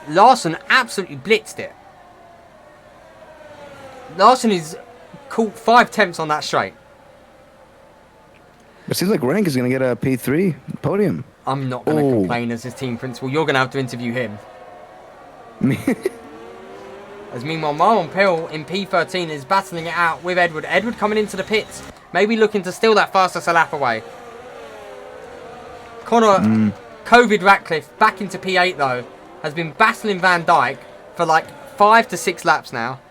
Larson absolutely blitzed it. Larson is caught 5 attempts on that straight. It seems like Rank is going to get a P3 podium. I'm not going to complain as his team principal. You're going to have to interview him. Me? As meanwhile, Marlon Pill in P13 is battling it out with Edward. Edward coming into the pits. Maybe looking to steal that fastest lap away. Connor, COVID Ratcliffe, back into P8 though. Has been battling Van Dijk for like 5 to 6 laps now.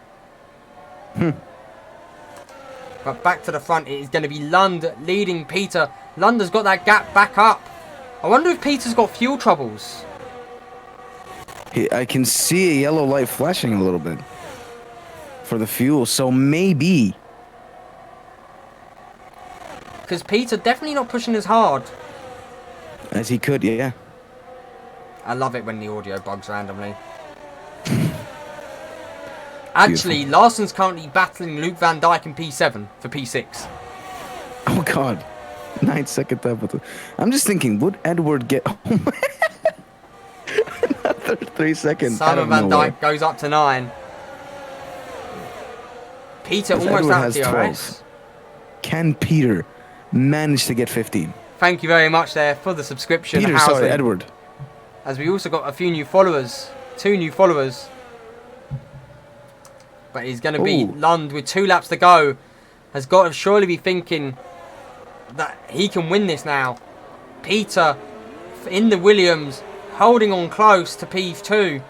But back to the front, it is going to be Lund leading Peter. Lund has got that gap back up. I wonder if Peter's got fuel troubles. I can see a yellow light flashing a little bit for the fuel, so maybe. Because Peter definitely not pushing as hard as he could, yeah. I love it when the audio bugs randomly. Actually, Larson's currently battling Luke Van Dijk in P7 for P6. Oh God, 9-second time. I'm just thinking, would Edward get another 3 seconds? Simon Van Dijk goes up to 9. Peter almost out of DRS. Can Peter manage to get 15? Thank you very much there for the subscription. Peter, sorry, Edward. As we also got a few new followers. 2 new followers. But he's going to be Lund with 2 laps to go. Has got to surely be thinking that he can win this now. Peter in the Williams, holding on close to P2.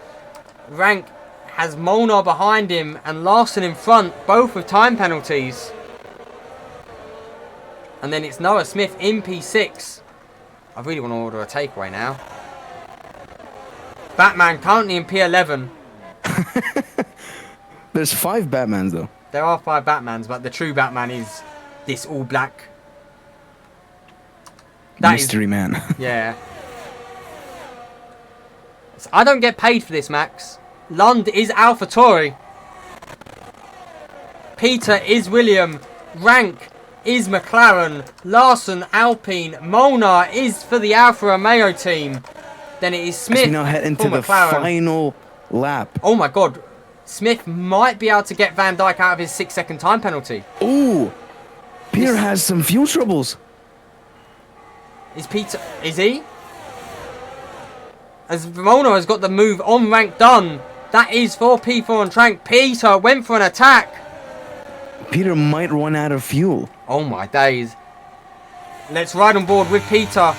Rank has Molnar behind him and Larson in front, both with time penalties. And then it's Noah Smith in P6. I really want to order a takeaway now. Batman currently in P11. There's 5 Batmans though. There are 5 Batmans, but the true Batman is this all black. Mystery man. Yeah. So I don't get paid for this, Max. Lund is AlphaTauri. Peter is William. Rank is McLaren. Larson, Alpine. Molnar is for the Alfa Romeo team. Then it is Smith. As we now head into the final lap. Oh my God. Smith might be able to get Van Dijk out of his 6-second time penalty. Ooh. Peter has some fuel troubles. Is Peter... Is he? As Molnar has got the move on Rank done. That is for P4 on track. Peter went for an attack. Peter might run out of fuel. Oh my days. Let's ride on board with Peter.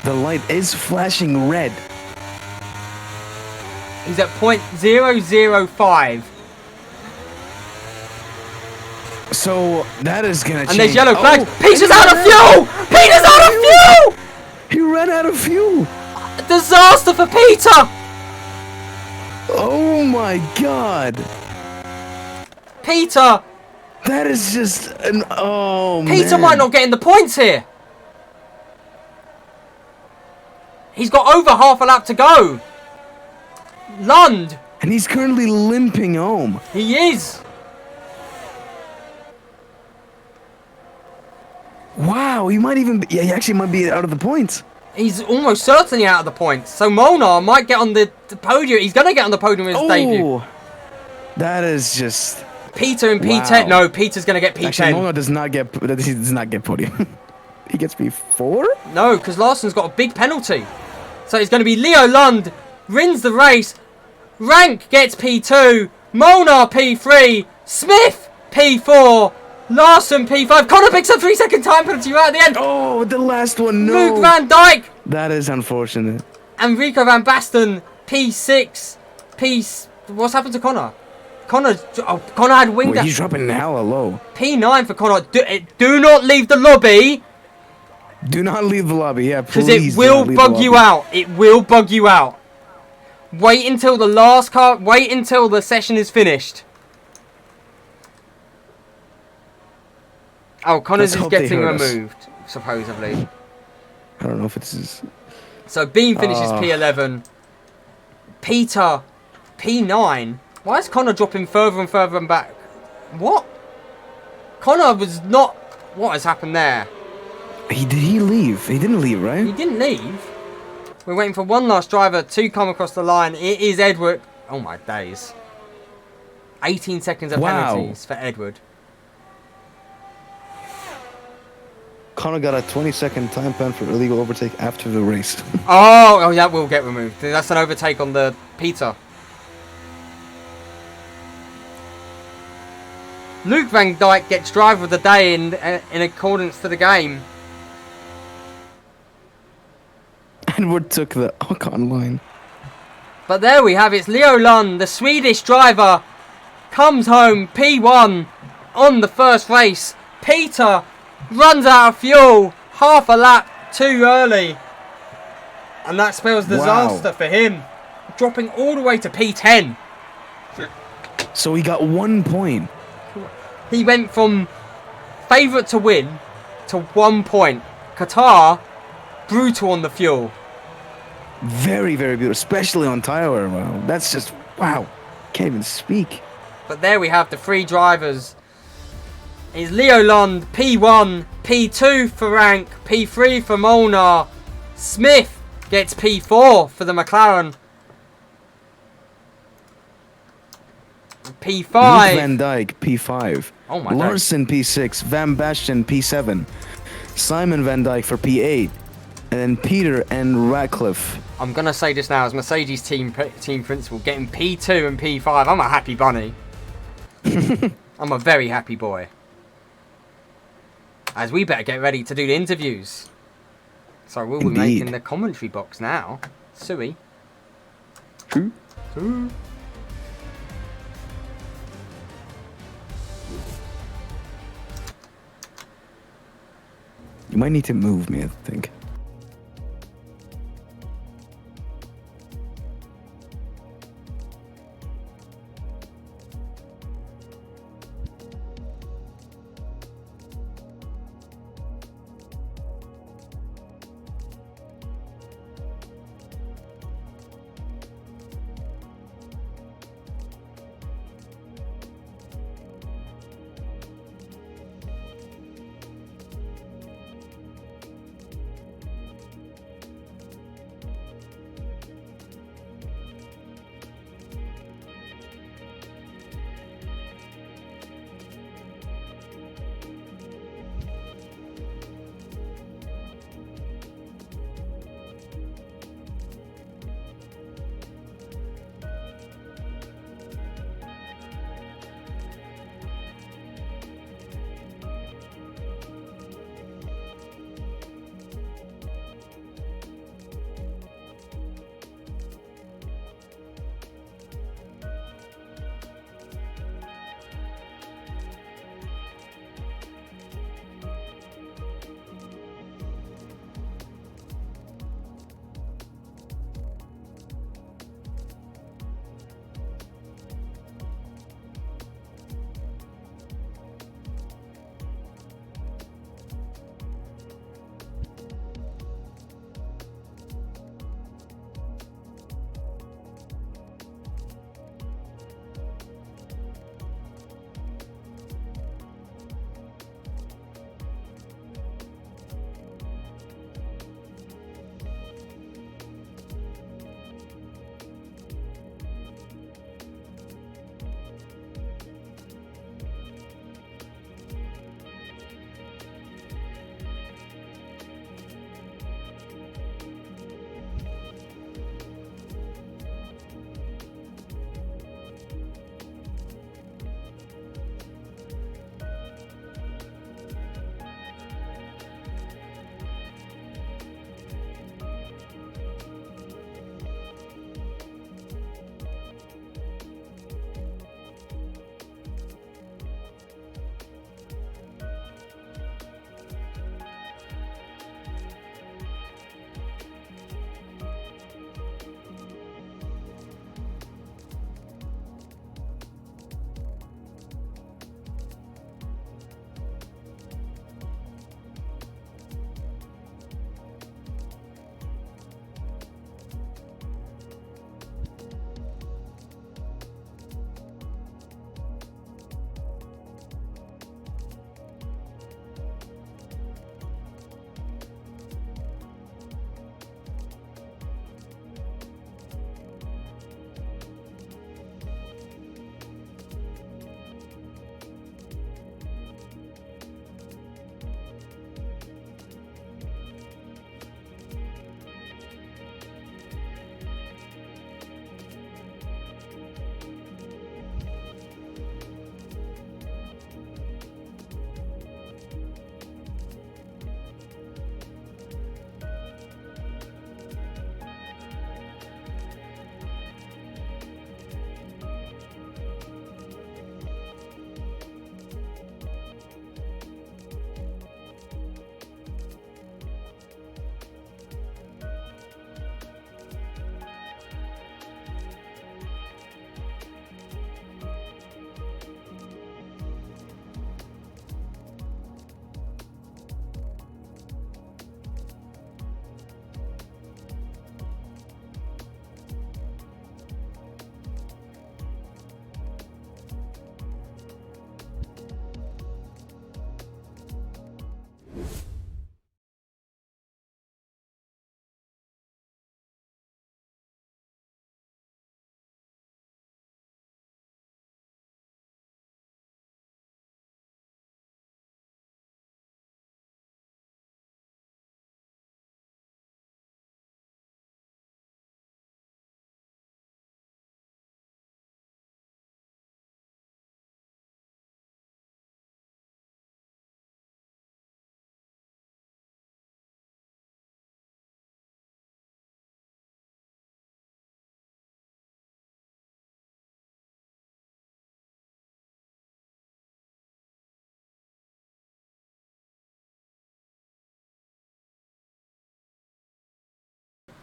The light is flashing red. He's at .005. So that is going to change. And there's yellow flags. Peter's out of fuel! Peter's out of fuel! He ran out of fuel. Disaster for Peter! Oh my God. Peter! That is just an... Oh, Peter might not get in the points here. He's got over half a lap to go. Lund. And he's currently limping home. He is. Wow, he might even... Yeah, he actually might be out of the points. He's almost certainly out of the points. So Molnar might get on the podium. He's going to get on the podium in his debut. That is just... Peter in P10. No, Peter's going to get P10. Actually, Molnar does not get podium. He gets P4? No, because Larson's got a big penalty. So it's going to be Leo Lund wins the race. Rank gets P2. Molnar P3. Smith P4. Larson P5. Connor picks a 3-second time penalty right at the end. Oh, the last one, no. Luke Van Dijk. That is unfortunate. And Rico Van Basten P6. What's happened to Connor? Connor had winged. He's dropping hella low. P9 for Connor. Do not leave the lobby. Do not leave the lobby, yeah, please. Because it will bug you out. It will bug you out. Wait until the last car. Wait until the session is finished. Oh, Connor's is getting removed, supposedly. I don't know if it's... So Bean finishes P11. Peter, P9. Why is Connor dropping further and further and back? What? Connor was not... What has happened there? Did he leave? He didn't leave, right? He didn't leave. We're waiting for one last driver to come across the line. It is Edward. Oh my days. 18 seconds of penalties for Edward. Connor got a 20-second time pen for illegal overtake after the race. Oh, that will get removed. That's an overtake on the Peter. Luke Van Dijk gets driver of the day in accordance to the game. Edward took the Ocon line. But there we have it. It's Leo Lund, the Swedish driver, comes home P1 on the first race. Peter runs out of fuel half a lap too early. And that spells disaster for him. Dropping all the way to P10. So he got 1 point. He went from favourite to win to 1 point. Qatar, brutal on the fuel. Very, very beautiful, especially on tire wear. Wow, that's just, wow. Can't even speak. But there we have the 3 drivers. It's Leo Lund, P1, P2 for Rank, P3 for Molnar. Smith gets P4 for the McLaren. P5. Luke Van Dijk, P5. Oh my Larson, P6. Van Basten, P7. Simon Van Dijk for P8. And then Peter and Ratcliffe. I'm going to say this now as Mercedes team principal, getting P2 and P5. I'm a happy bunny. I'm a very happy boy. As we better get ready to do the interviews. So we'll be making the commentary box now. Suey. True. True. You might need to move me, I think.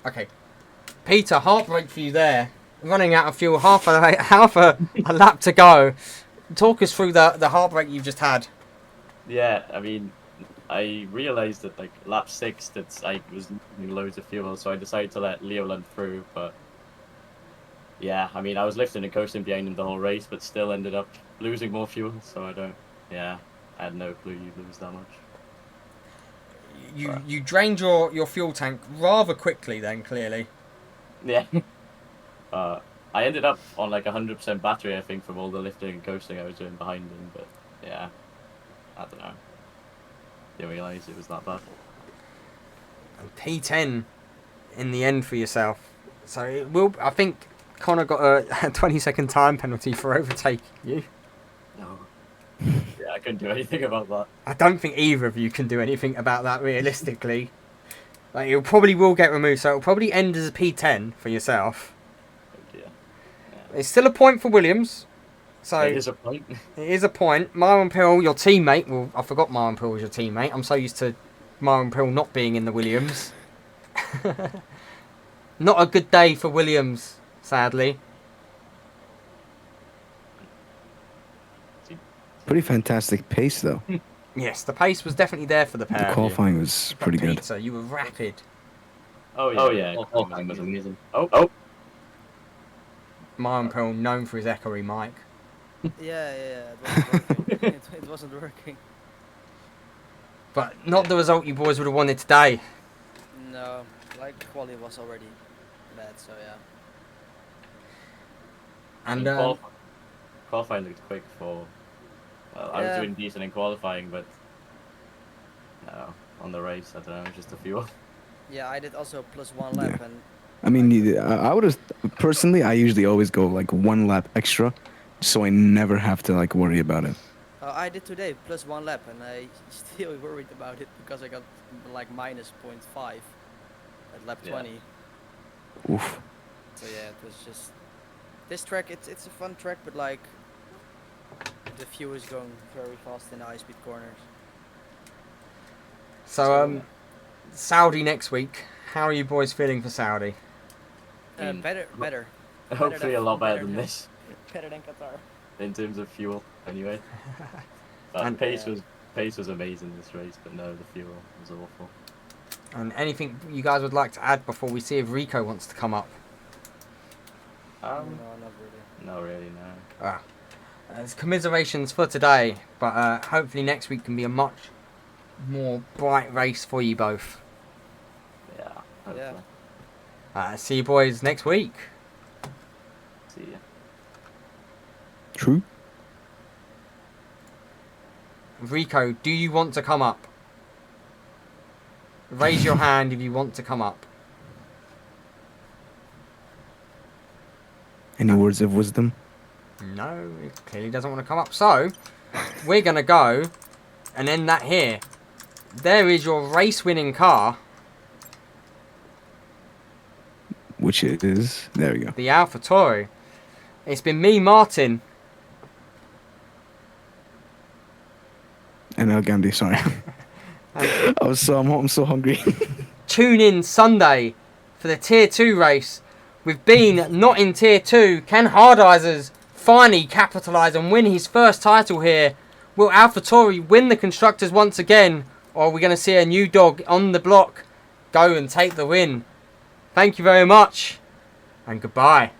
Okay. Peter, heartbreak for you there. Running out of fuel, half a lap to go. Talk us through the heartbreak you've just had. Yeah, I mean, I realized that like lap 6 that I was losing loads of fuel, so I decided to let Leoland through. But yeah, I mean, I was lifting and coasting behind him the whole race, but still ended up losing more fuel. So I had no clue you'd lose that much. You drained your fuel tank rather quickly then, clearly. Yeah. I ended up on like 100% battery, I think, from all the lifting and coasting I was doing behind him. But yeah, I don't know. Didn't realise it was that bad. And P10 in the end for yourself. So it will. I think Connor got a 20-second time penalty for overtaking you. No. Yeah, I couldn't do anything about that. I don't think either of you can do anything about that realistically. Like, it probably will get removed, so it'll probably end as a P10 for yourself. Oh dear. Yeah. It's still a point for Williams. So It is a point. It is a point. Myron Pill, your teammate. Well, I forgot Myron Pill was your teammate. I'm so used to Myron Pill not being in the Williams. Not a good day for Williams, sadly. Pretty fantastic pace, though. Yes, the pace was definitely there for the pair. The qualifying was pretty good. Peter, you were rapid. Oh yeah. Qualifying was amazing. Oh. Myron Pill, known for his echoey mic. Yeah. It wasn't working. But not the result you boys would have wanted today. No, like quality was already bad, so yeah. And qualifying looked quick for. Well, I was doing decent in qualifying, but no, on the race, I don't know, just a few. Yeah, I did also +1 lap, and I mean, I would have personally. I usually always go like 1 lap extra, so I never have to like worry about it. I did today +1 lap, and I still worried about it because I got like -0.5 at lap 20. Oof. So yeah, it was just this track. It's a fun track, but like the fuel is going very fast in the high-speed corners. so Saudi next week. How are you boys feeling for Saudi? Better. Hopefully a lot better than this. Better than Qatar. In terms of fuel, anyway. But And pace was amazing this race, but no, the fuel was awful. And anything you guys would like to add before we see if Rico wants to come up? No, not really. Not really, no. It's commiserations for today, but hopefully next week can be a much more bright race for you both. Yeah, hopefully. See you boys next week. See ya. True. Rico, do you want to come up? Raise your hand if you want to come up. Any words of wisdom? No, he clearly doesn't want to come up. So, we're going to go and end that here. There is your race-winning car. Which is... There we go. The AlphaTauri. It's been me, Martin. And El Gandhi, sorry. I'm so hungry. Tune in Sunday for the Tier 2 race. With Bean not in Tier 2, can Hardizers finally capitalise and win his first title here? Will AlphaTauri win the Constructors once again? Or are we going to see a new dog on the block go and take the win? Thank you very much, and goodbye.